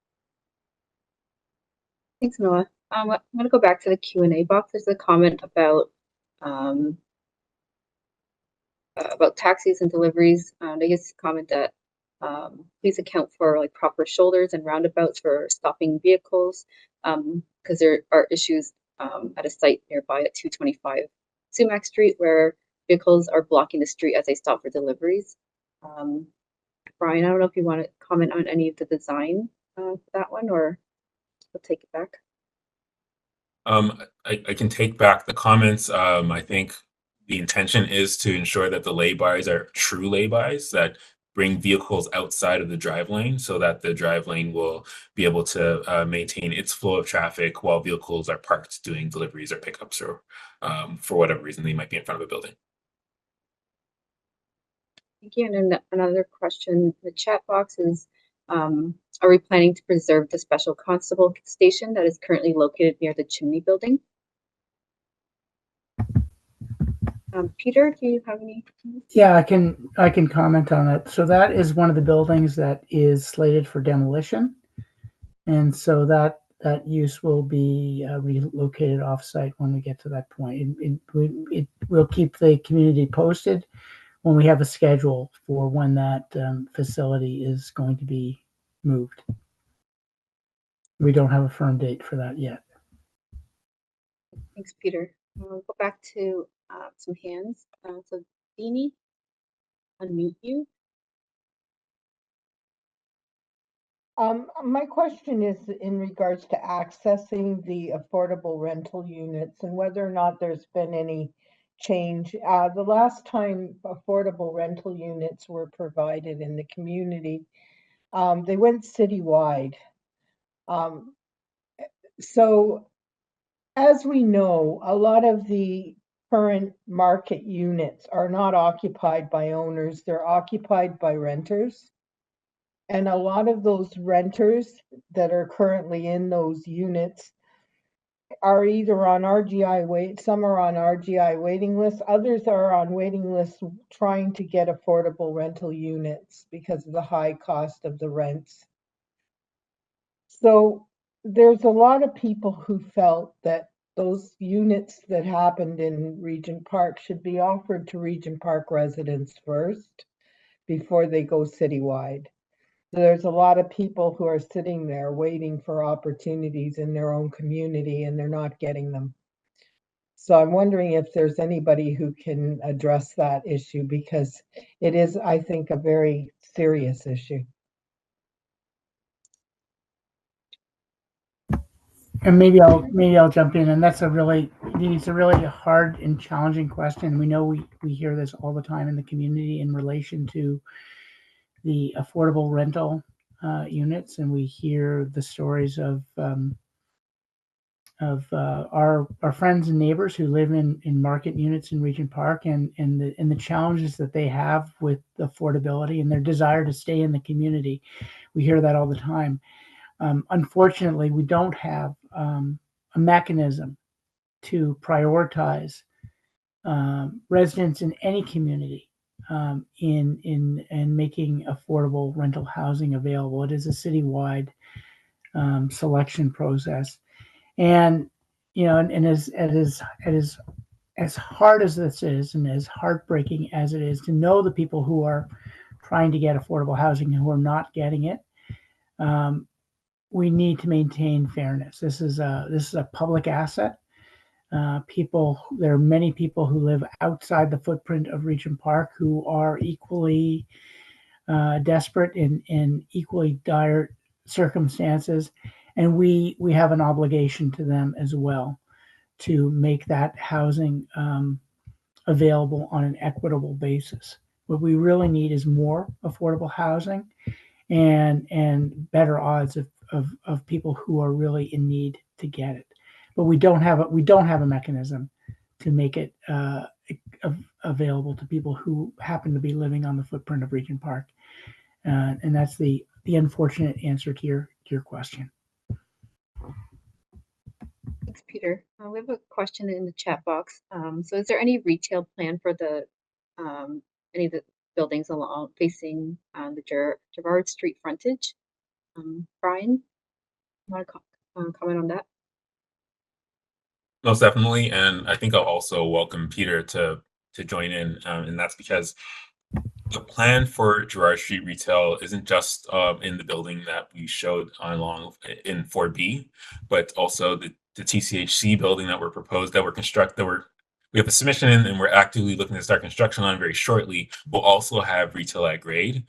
Thanks, Noah. I'm going to go back to the Q&A box. There's a comment about taxis and deliveries. They just comment that please account for like proper shoulders and roundabouts for stopping vehicles, because there are issues at a site nearby at 225 Sumac Street where vehicles are blocking the street as they stop for deliveries. Brian, I don't know if you want to comment on any of the design for that one, or we'll take it back. I can take back the comments. I think the intention is to ensure that the laybys are true laybys that bring vehicles outside of the drive lane so that the drive lane will be able to maintain its flow of traffic while vehicles are parked doing deliveries or pickups or for whatever reason they might be in front of a building. Thank you. And then another question in the chat box is, are we planning to preserve the special constable station that is currently located near the chimney building? Peter, do you have any? Yeah, I can comment on it. So that is one of the buildings that is slated for demolition, and so that use will be relocated offsite when we get to that point. It will keep the community posted when we have a schedule for when that facility is going to be moved. We don't have a firm date for that yet. Thanks, Peter. We'll go back to some hands. So, Deanie, unmute you. My question is in regards to accessing the affordable rental units and whether or not there's been any change. The last time affordable rental units were provided in the community, they went citywide. So as we know, a lot of the current market units are not occupied by owners, they're occupied by renters. And a lot of those renters that are currently in those units are either on RGI some are on RGI waiting lists, others are on waiting lists trying to get affordable rental units because of the high cost of the rents. So there's a lot of people who felt that those units that happened in Regent Park should be offered to Regent Park residents first before they go citywide. There's a lot of people who are sitting there waiting for opportunities in their own community and they're not getting them. So I'm wondering if there's anybody who can address that issue, because it is, I think, a very serious issue. And maybe I'll jump in, and it's a really hard and challenging question. We know we hear this all the time in the community in relation to the affordable rental units, and we hear the stories of our friends and neighbors who live in market units in Regent Park, and the challenges that they have with affordability and their desire to stay in the community. We hear that all the time. Unfortunately, we don't have a mechanism to prioritize residents in any community in making affordable rental housing available. It is a citywide selection process, and as hard as this is, and as heartbreaking as it is to know the people who are trying to get affordable housing and who are not getting it. We need to maintain fairness. This is a public asset. There are many people who live outside the footprint of Regent Park who are equally desperate in equally dire circumstances, and we have an obligation to them as well to make that housing available on an equitable basis. What we really need is more affordable housing and better odds of people who are really in need to get it. But we don't have a mechanism make it available to people who happen to be living on the footprint of Regent Park. And that's the unfortunate answer to your question. Thanks, Peter. We have a question in the chat box. So is there any retail plan for the any of the buildings along facing the Gerard Street frontage? Brian, you want to comment on that? Most definitely, and I think I'll also welcome Peter to join in, and that's because the plan for Gerard Street retail isn't just in the building that we showed along in 4B, but also the TCHC building that we have a submission in, and we're actively looking to start construction on very shortly. We'll also have retail at grade,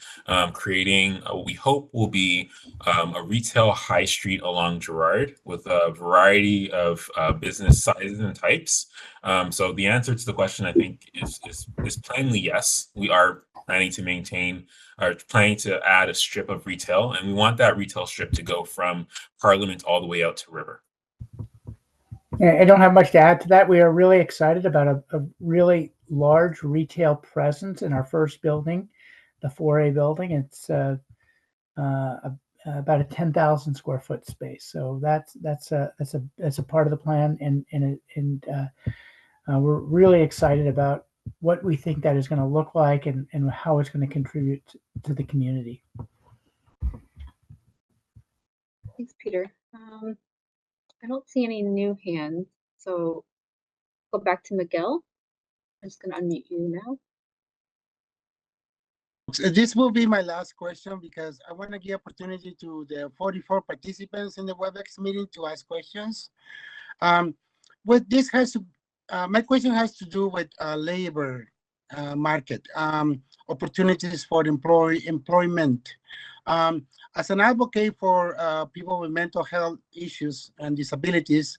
creating what we hope will be a retail high street along Gerard with a variety of business sizes and types. So the answer to the question, I think, is plainly yes. We are planning to add a strip of retail, and we want that retail strip to go from Parliament all the way out to River. I don't have much to add to that. We are really excited about a really large retail presence in our first building, the 4A building. It's about a 10,000 square foot space. So that's a part of the plan, and we're really excited about what we think that is going to look like and how it's going to contribute to the community. Thanks, Peter. I don't see any new hands, so go back to Miguel. I'm just going to unmute you now. This will be my last question because I want to give opportunity to the 44 participants in the WebEx meeting to ask questions. What this has to, my question has to do with labor market, opportunities for employment. As an advocate for people with mental health issues and disabilities,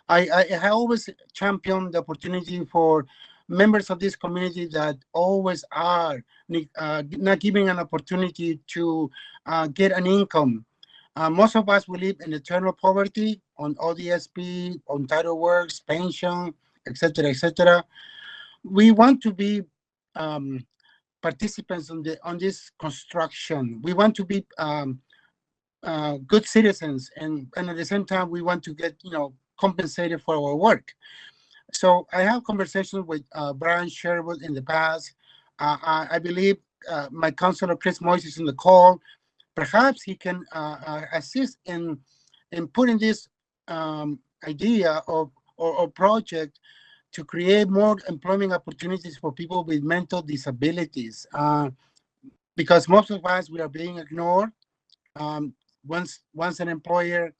I always champion the opportunity for members of this community that always are not given an opportunity to get an income. Most of us will live in eternal poverty on ODSP, on Title Works, pension, etc., etc. We want to be participants on this construction. We want to be good citizens, and at the same time, we want to get compensated for our work. So I have conversations with Brian Sherwood in the past. I believe my counselor Chris Moyes is in the call. Perhaps he can assist in putting this idea or project to create more employment opportunities for people with mental disabilities. Because most of us, we are being ignored. Once an employer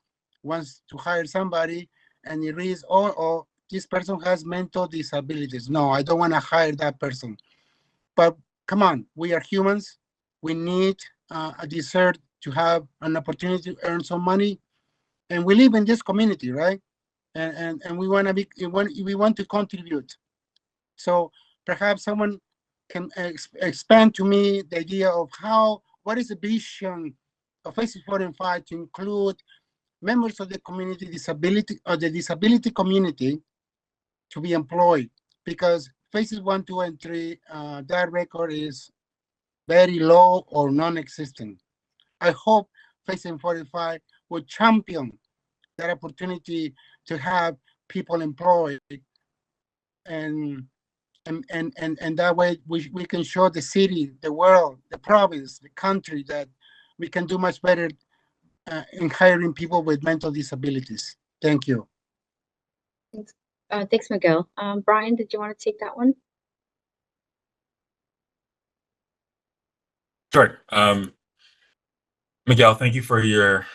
wants to hire somebody and it reads, oh, this person has mental disabilities. No, I don't want to hire that person. But come on, we are humans. We need deserve to have an opportunity to earn some money. And we live in this community, right? And we want to contribute. So perhaps someone can expand to me the idea of what is the vision of Faces 4 and 5 to include members of the community disability or the disability community to be employed, because Faces 1, 2, and 3, that record is very low or non-existent. I hope Faces 4 and 5 will champion that opportunity to have people employed, and that way we can show the city, the world, the province, the country that we can do much better in hiring people with mental disabilities. Thank you. Thanks, Miguel. Brian, did you want to take that one? Sure. Miguel, thank you for your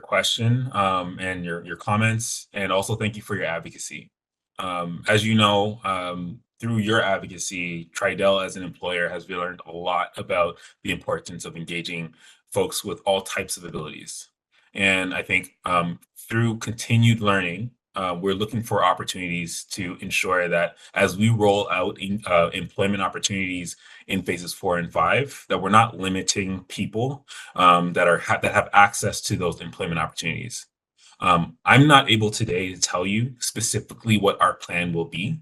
question and your comments, and also thank you for your advocacy. As you know, through your advocacy, Tridel as an employer has learned a lot about the importance of engaging folks with all types of abilities. And I think through continued learning, we're looking for opportunities to ensure that as we roll out employment opportunities in Phases 4 and 5, that we're not limiting people that have access to those employment opportunities. I'm not able today to tell you specifically what our plan will be.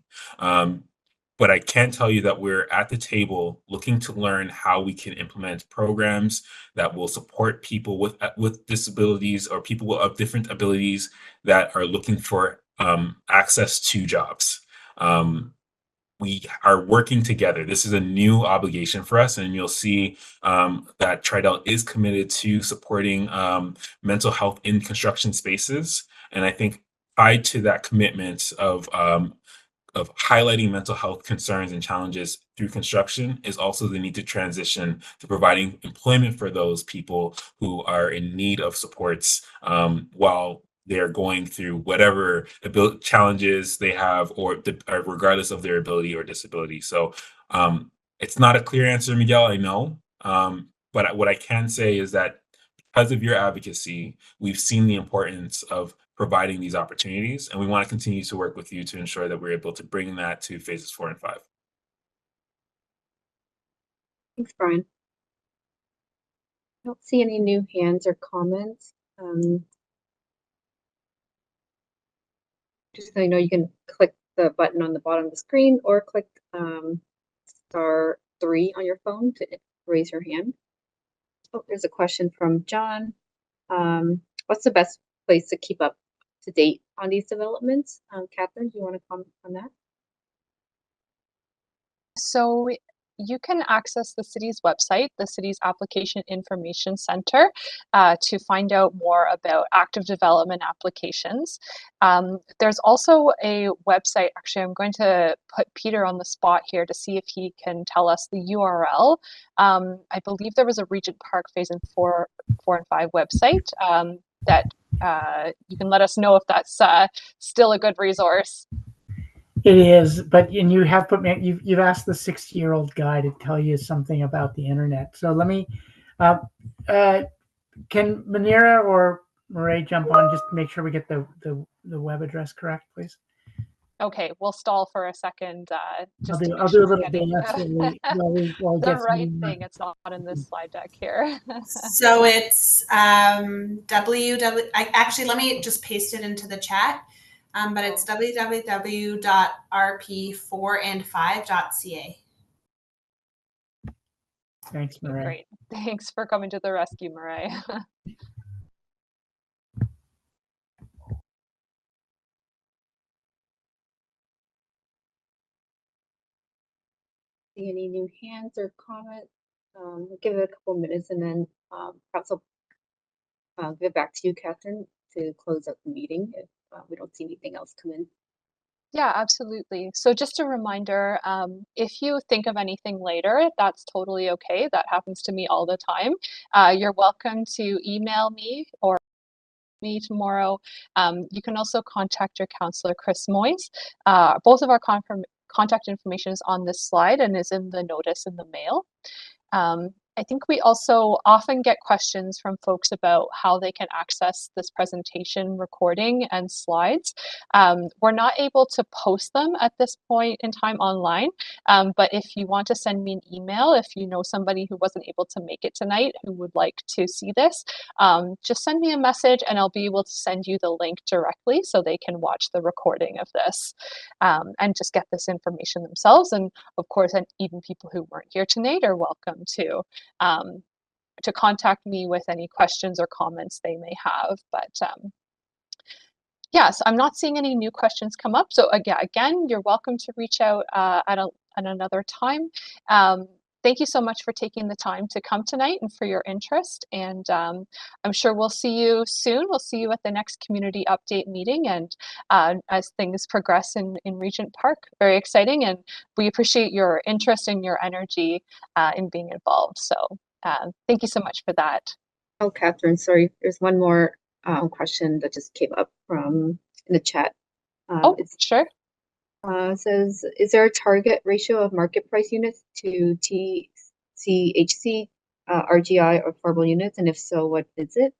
But I can tell you that we're at the table looking to learn how we can implement programs that will support people with disabilities or people of different abilities that are looking for access to jobs. We are working together. This is a new obligation for us, and you'll see that Tridel is committed to supporting mental health in construction spaces. And I think tied to that commitment of highlighting mental health concerns and challenges through construction is also the need to transition to providing employment for those people who are in need of supports while they're going through whatever challenges they have or regardless of their ability or disability. So it's not a clear answer, Miguel, I know. But what I can say is that because of your advocacy, we've seen the importance of providing these opportunities, and we want to continue to work with you to ensure that we're able to bring that to phases 4 and 5. Thanks, Brian. I don't see any new hands or comments. Just so you know, you can click the button on the bottom of the screen or click star 3 on your phone to raise your hand. Oh, there's a question from John. What's the best place to keep up to date on these developments? Catherine, do you want to comment on that? So you can access the city's website, the city's application information center, to find out more about active development applications. There's also a website, actually I'm going to put Peter on the spot here to see if he can tell us the URL. I believe there was a Regent Park phase in 4 and 5 website that you can let us know if that's still a good resource. It is, and you have put me. You've asked the 60-year-old guy to tell you something about the internet. So let me. Can Manira or Murray jump on just to make sure we get the web address correct, please? Okay, we'll stall for a second. Just I'll do a little dance while the right thing. It's not in this slide deck here. So it's actually, let me just paste it into the chat. But it's www.rp4and5.ca. Thanks, Murray. Great. Thanks for coming to the rescue, Murray. See any new hands or comments? We'll give it a couple minutes and then perhaps I'll give it back to you, Catherine, to close up the meeting if we don't see anything else come in. Yeah, absolutely. So just a reminder, if you think of anything later, that's totally okay. That happens to me all the time. You're welcome to email me or me tomorrow. You can also contact your counselor, Chris Moyes. Both of our contact information is on this slide and is in the notice in the mail. I think we also often get questions from folks about how they can access this presentation recording and slides. We're not able to post them at this point in time online, but if you want to send me an email, if you know somebody who wasn't able to make it tonight who would like to see this, just send me a message and I'll be able to send you the link directly so they can watch the recording of this and just get this information themselves. And of course, and even people who weren't here tonight are welcome to contact me with any questions or comments they may have. But yes, I'm not seeing any new questions come up. So again, you're welcome to reach out at another time. Thank you so much for taking the time to come tonight and for your interest. And I'm sure we'll see you soon. We'll see you at the next community update meeting and as things progress in Regent Park. Very exciting. And we appreciate your interest and your energy in being involved. So thank you so much for that. Oh, Catherine, sorry. There's one more question that just came up from in the chat. Sure. It says, is there a target ratio of market price units to TCHC, RGI, or affordable units? And if so, what is it?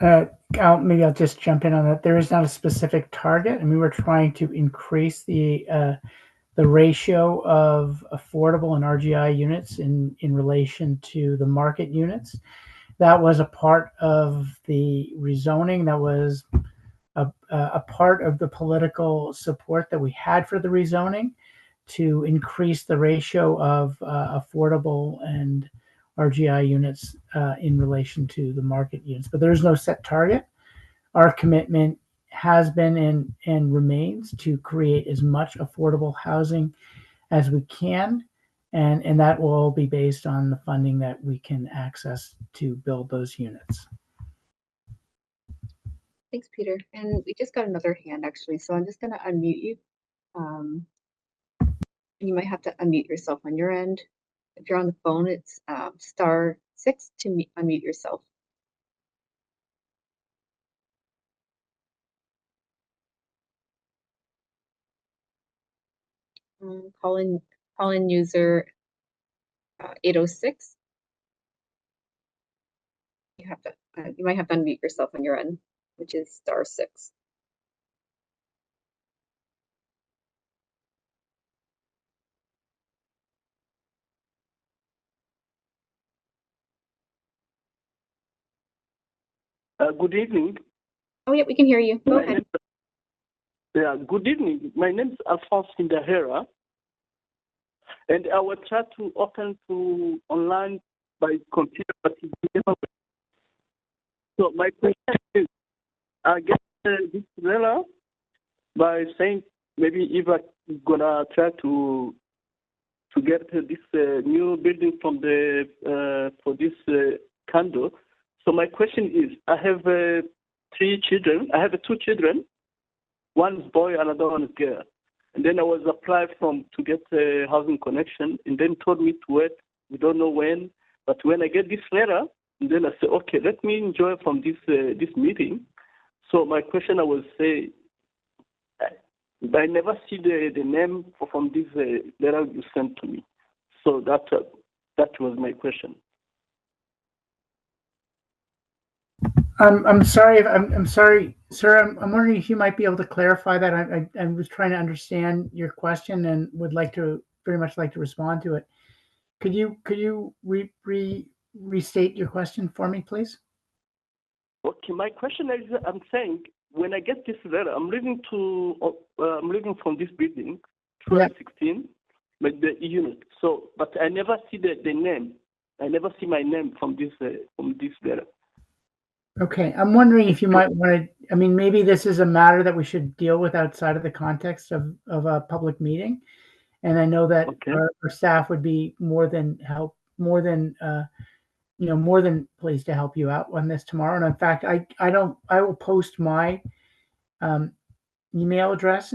Maybe I'll just jump in on that. There is not a specific target. I mean, we're trying to increase the ratio of affordable and RGI units in relation to the market units. That was a part of the rezoning. That was a part of the political support that we had for the rezoning to increase the ratio of affordable and RGI units in relation to the market units. But there's no set target. Our commitment has been and remains to create as much affordable housing as we can, and that will all be based on the funding that we can access to build those units. Thanks, Peter. And we just got another hand actually, so I'm just going to unmute you. You might have to unmute yourself on your end. If you're on the phone, it's *6 to unmute yourself. Call in user 806. You have to. You might have to unmute yourself on your end, which is *6. Good evening. Oh, yeah, we can hear you. Go ahead. Yeah, good evening. My name is Alphonse Indahera, and I will try to open to online by computer. So my question is, I get this letter by saying maybe if I'm gonna try to get this new building from the for this condo. So my question is, I have 3 children. I have 2 children. One is boy, another one is girl. And then I was applied to get a housing connection, and then told me to wait. We don't know when, but when I get this letter, and then I say, okay, let me enjoy from this meeting. So my question, I will say, I never see the name from this letter you sent to me. So that was my question. I'm sorry. I'm sorry, sir. I'm wondering if you might be able to clarify that. I was trying to understand your question and would very much like to respond to it. Could you restate your question for me, please? Okay, my question is, I'm saying when I get this letter, I'm living from this building, 1216, like the unit. So, but I never see the name. I never see my name from this letter. Okay, I'm wondering if you might want to, I mean, maybe this is a matter that we should deal with outside of the context of a public meeting. And I know that our staff would be more than pleased to help you out on this tomorrow. And in fact, I will post my email address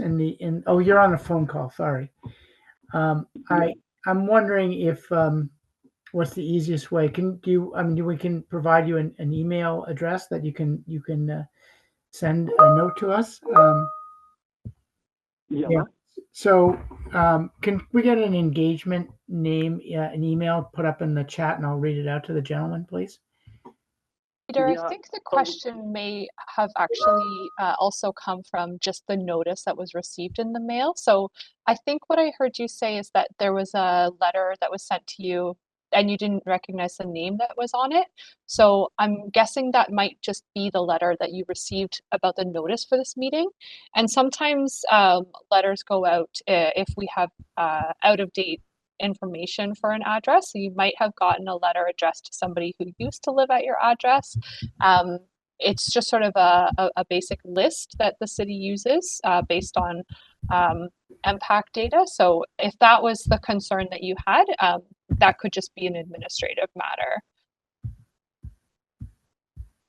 oh, you're on a phone call, sorry. I'm wondering if, what's the easiest way? We can provide you an email address that you can send a note to us. Yeah. So can we get an engagement name, an email put up in the chat, and I'll read it out to the gentleman, please? Peter, I think the question may have actually also come from just the notice that was received in the mail. So I think what I heard you say is that there was a letter that was sent to you and you didn't recognize the name that was on it. So I'm guessing that might just be the letter that you received about the notice for this meeting. And sometimes letters go out if we have out-of-date information for an address. So you might have gotten a letter addressed to somebody who used to live at your address. It's just sort of a basic list that the city uses based on MPAC data. So if that was the concern that you had, that could just be an administrative matter.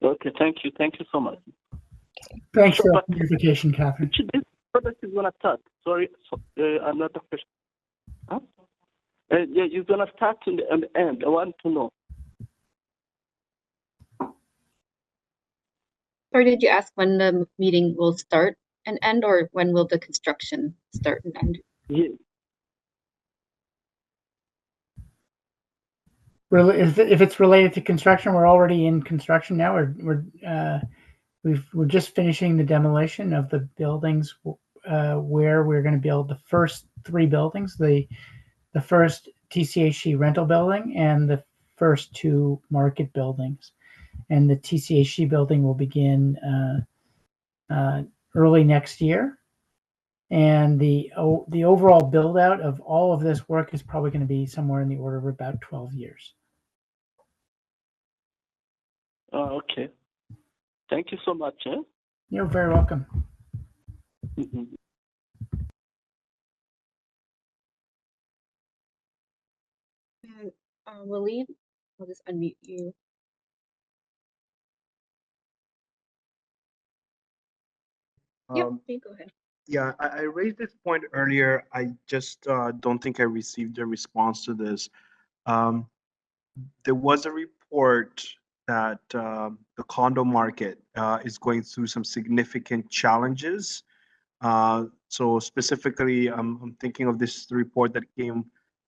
Okay, thank you. Thank you so much. Okay. Thanks for the clarification, Catherine. This product is going to start. Sorry, another question. Huh? Yeah, you're going to start in the end. I want to know. Sorry, did you ask when the meeting will start and end, or when will the construction start and end? Yeah. If it's related to construction, we're already in construction now. We're just finishing the demolition of the buildings where we're going to build the first 3 buildings, the first TCHC rental building and the first 2 market buildings. and the TCHC building will begin early next year. And the overall build out of all of this work is probably going to be somewhere in the order of about 12 years. Okay. Thank you so much. You're very welcome. Mhm. And Waleed, I'll just unmute you. Yep, you go ahead. Yeah, I raised this point earlier. I just don't think I received a response to this. Um, there was a report that the condo market is going through some significant challenges. So specifically, I'm thinking of this report that came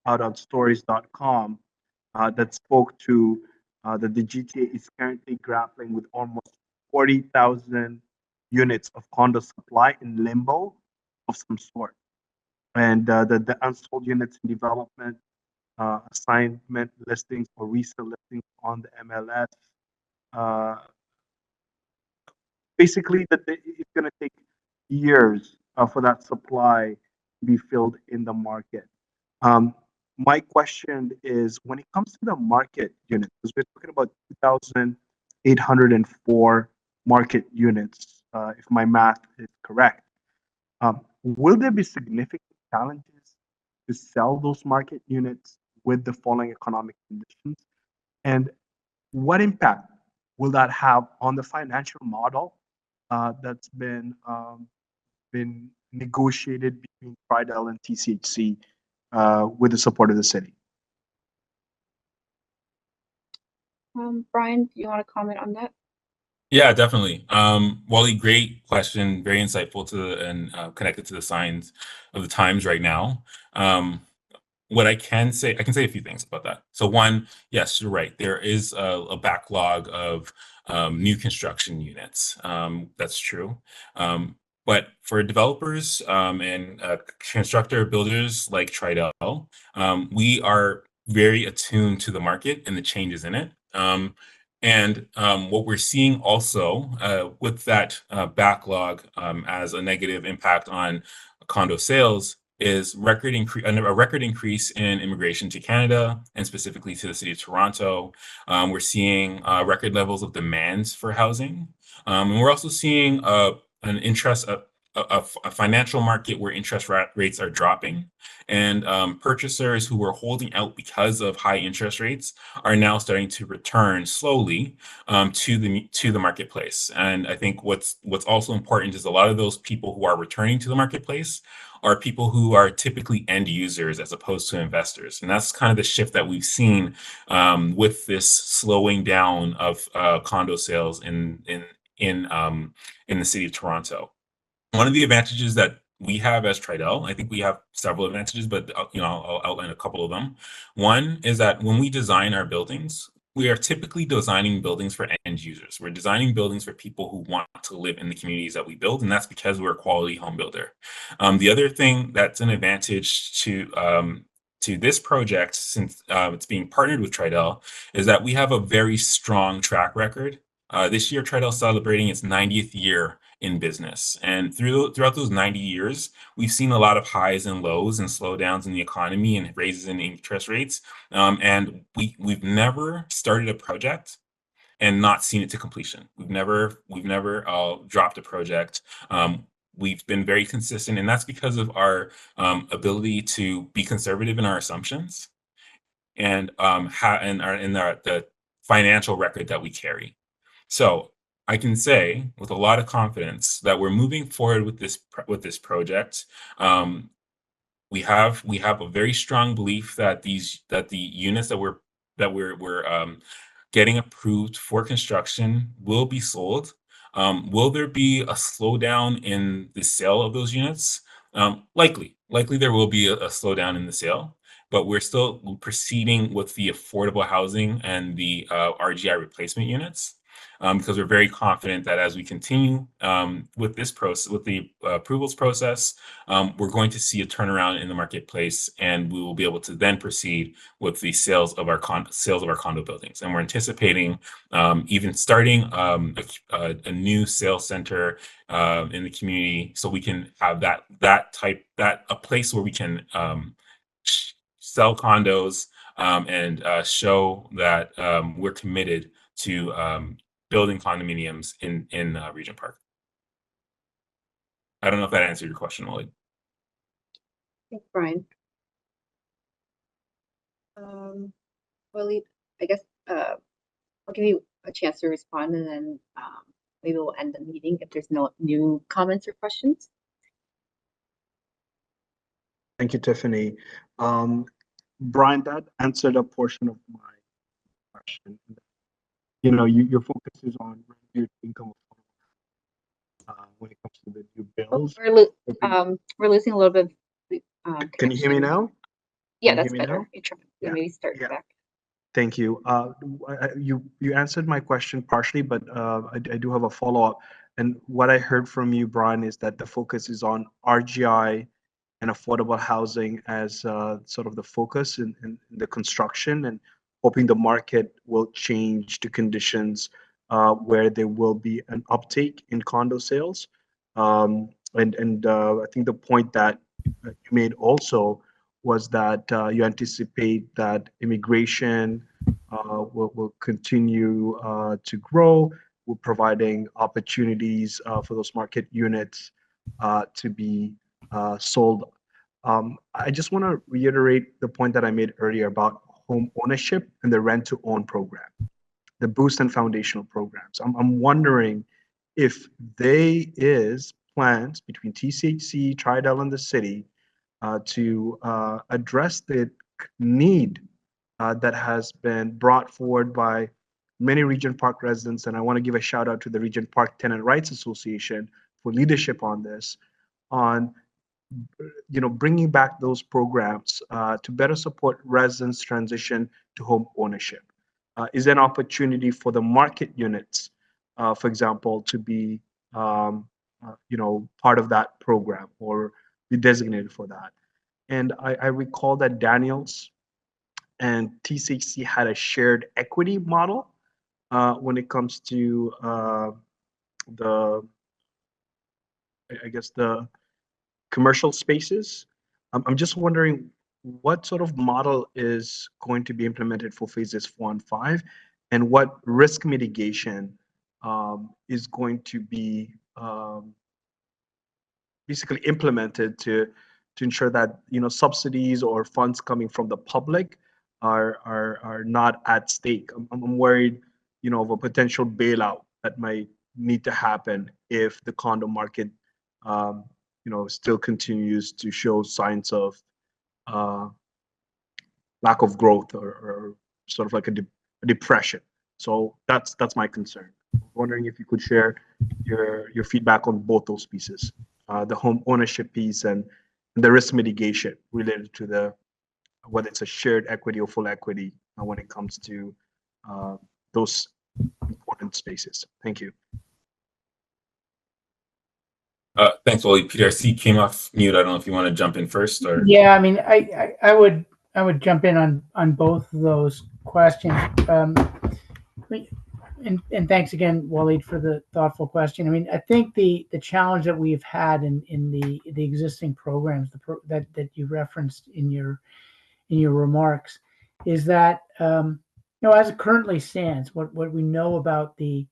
out on stories.com that spoke to that the GTA is currently grappling with almost 40,000 units of condo supply in limbo of some sort. And the unsold units in development, assignment listings or resale listings on the MLS. Uh, Basically, that it's going to take years for that supply to be filled in the market. Um, my question is, when it comes to the market units, because we're talking about 2,804 market units, if my math is correct, will there be significant challenges to sell those market units with the following economic conditions? And what impact will that have on the financial model that's been negotiated between Tridel and TCHC with the support of the city? Brian, you want to comment on that? Yeah, definitely. Wally, great question, very insightful and connected to the signs of the times right now. What I can say a few things about that. So one, yes, you're right. There is a backlog of new construction units. That's true. But for developers and constructor builders like Tridel, we are very attuned to the market and the changes in it. What we're seeing also with that backlog as a negative impact on condo sales is a record increase in immigration to Canada and specifically to the city of Toronto. We're seeing record levels of demands for housing. And we're also seeing an interest, a financial market where interest rates are dropping. And purchasers who were holding out because of high interest rates are now starting to return slowly to the marketplace. And I think what's also important is a lot of those people who are returning to the marketplace are people who are typically end users as opposed to investors. And that's kind of the shift that we've seen with this slowing down of condo sales in the city of Toronto. One of the advantages that we have as Tridel, I think we have several advantages, but I'll outline a couple of them. One is that when we design our buildings, we are typically designing buildings for end users. We're designing buildings for people who want to live in the communities that we build, and that's because we're a quality home builder. The other thing that's an advantage to this project, since it's being partnered with Tridel, is that we have a very strong track record. This year, Tridel is celebrating its 90th year in business. And throughout those 90 years, we've seen a lot of highs and lows and slowdowns in the economy and raises in interest rates. And we've never started a project and not seen it to completion. We've never dropped a project. We've been very consistent, and that's because of our ability to be conservative in our assumptions and the financial record that we carry. So I can say with a lot of confidence that we're moving forward with this project. We have a very strong belief that the units that we're getting approved for construction will be sold. Will there be a slowdown in the sale of those units? Likely there will be a slowdown in the sale, but we're still proceeding with the affordable housing and the RGI replacement units. because we're very confident that as we continue with this process, with the approvals process, we're going to see a turnaround in the marketplace, and we will be able to then proceed with the sales of our condo buildings. And we're anticipating even starting a new sales center in the community, so we can have a place where we can sell condos and show that we're committed to building condominiums in Regent Park. I don't know if that answered your question, Wally. Thanks, Brian. Waleed, I guess I'll give you a chance to respond, and then maybe we'll end the meeting if there's no new comments or questions. Thank you, Tiffany. Brian, that answered a portion of my question. You know, your focus is on reduced income when it comes to the new bills. We're losing a little bit of Can you hear me now? Yeah, that's better. Yeah. Maybe start back. Thank you. You answered my question partially, but I do have a follow-up. And what I heard from you, Brian, is that the focus is on RGI and affordable housing as sort of the focus in the construction, and hoping the market will change to conditions where there will be an uptake in condo sales. I think the point that you made also was that you anticipate that immigration will continue to grow. We're providing opportunities for those market units to be sold. I just want to reiterate the point that I made earlier about home ownership and the rent-to-own program, the Boost and foundational programs. I'm wondering if there is plans between TCHC, Tridel, and the city to address the need that has been brought forward by many Regent Park residents. And I want to give a shout out to the Regent Park Tenant Rights Association for leadership on this, on bringing back those programs to better support residents' transition to home ownership. Is there an opportunity for the market units, for example, to be part of that program or be designated for that? And I recall that Daniels and TCHC had a shared equity model when it comes to the commercial spaces. I'm just wondering what sort of model is going to be implemented for phases 4 and 5, and what risk mitigation is going to be basically implemented to ensure that subsidies or funds coming from the public are not at stake. I'm worried of a potential bailout that might need to happen if the condo market still continues to show signs of lack of growth or sort of like a depression. So that's my concern. I'm wondering if you could share your feedback on both those pieces, the home ownership piece and the risk mitigation related to whether it's a shared equity or full equity when it comes to those important spaces. Thank you. Thanks, Wally. Peter, I see you came off mute. I don't know if you want to jump in first or. Yeah, I mean, I would jump in on both of those questions. And thanks again, Waleed, for the thoughtful question. I mean, I think the challenge that we've had in the existing programs that you referenced in your remarks is that as it currently stands, what we know about the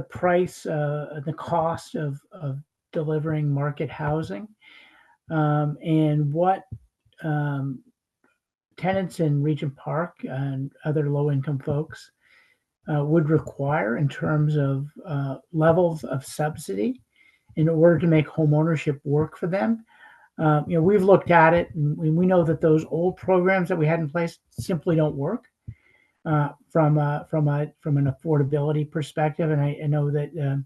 price, the cost of delivering market housing, and what tenants in Regent Park and other low-income folks would require in terms of levels of subsidy in order to make home ownership work for them. We've looked at it, and we know that those old programs that we had in place simply don't work from an affordability perspective. And I know that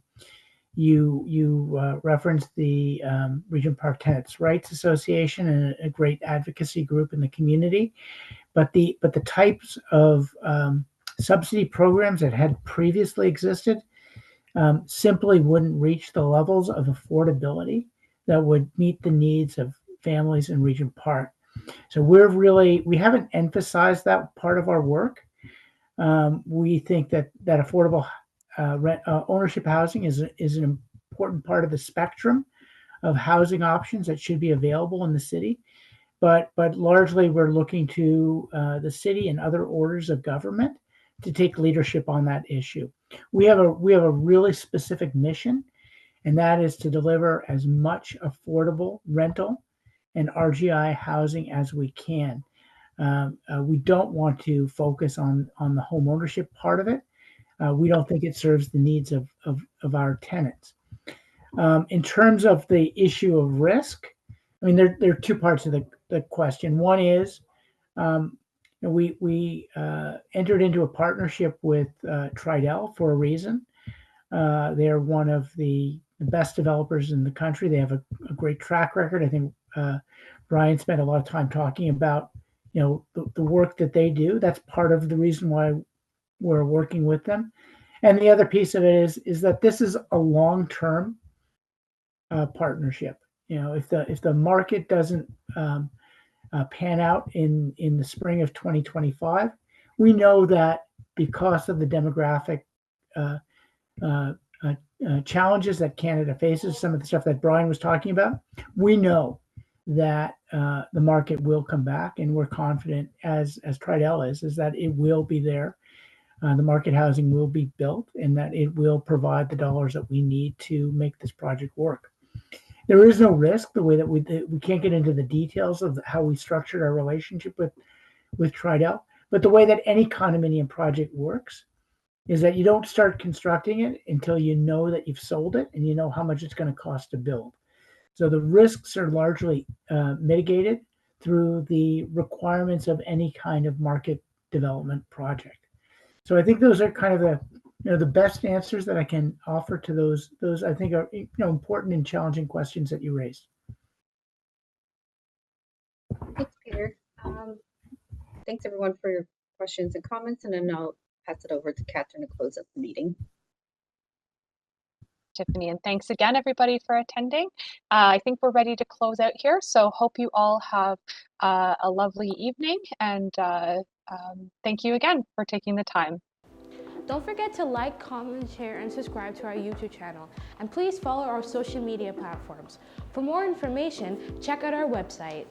you referenced the Regent Park Tenants Rights Association, and a great advocacy group in the community. But the types of subsidy programs that had previously existed simply wouldn't reach the levels of affordability that would meet the needs of families in Regent Park. So we haven't emphasized that part of our work. We think that affordable ownership housing is an important part of the spectrum of housing options that should be available in the city. But largely we're looking to the city and other orders of government to take leadership on that issue. We have a really specific mission, and that is to deliver as much affordable rental and RGI housing as we can. We don't want to focus on the home ownership part of it. We don't think it serves the needs of our tenants. In terms of the issue of risk, I mean, there are two parts of the question. One is we entered into a partnership with Tridel for a reason. They're one of the best developers in the country. They have a great track record. I think Brian spent a lot of time talking about the work that they do. That's part of the reason why we're working with them. And the other piece of it is that this is a long-term partnership. If the market doesn't pan out in the spring of 2025, we know that because of the demographic challenges that Canada faces, some of the stuff that Brian was talking about, we know that the market will come back, and we're confident, as Tridel is that it will be there. The market housing will be built, and that it will provide the dollars that we need to make this project work. There is no risk. The way that we can't get into the details of how we structured our relationship with Tridel, but the way that any condominium project works is that you don't start constructing it until you know that you've sold it and you know how much it's going to cost to build. So the risks are largely mitigated through the requirements of any kind of market development project. So I think those are kind of the best answers that I can offer to those I think are important and challenging questions that you raised. Thanks, Peter. Thanks everyone for your questions and comments, and then I'll pass it over to Catherine to close up the meeting. Tiffany, and thanks again everybody for attending. I think we're ready to close out here, so hope you all have a lovely evening, and thank you again for taking the time. Don't forget to like, comment, share, and subscribe to our YouTube channel, and please follow our social media platforms. For more information, check out our website.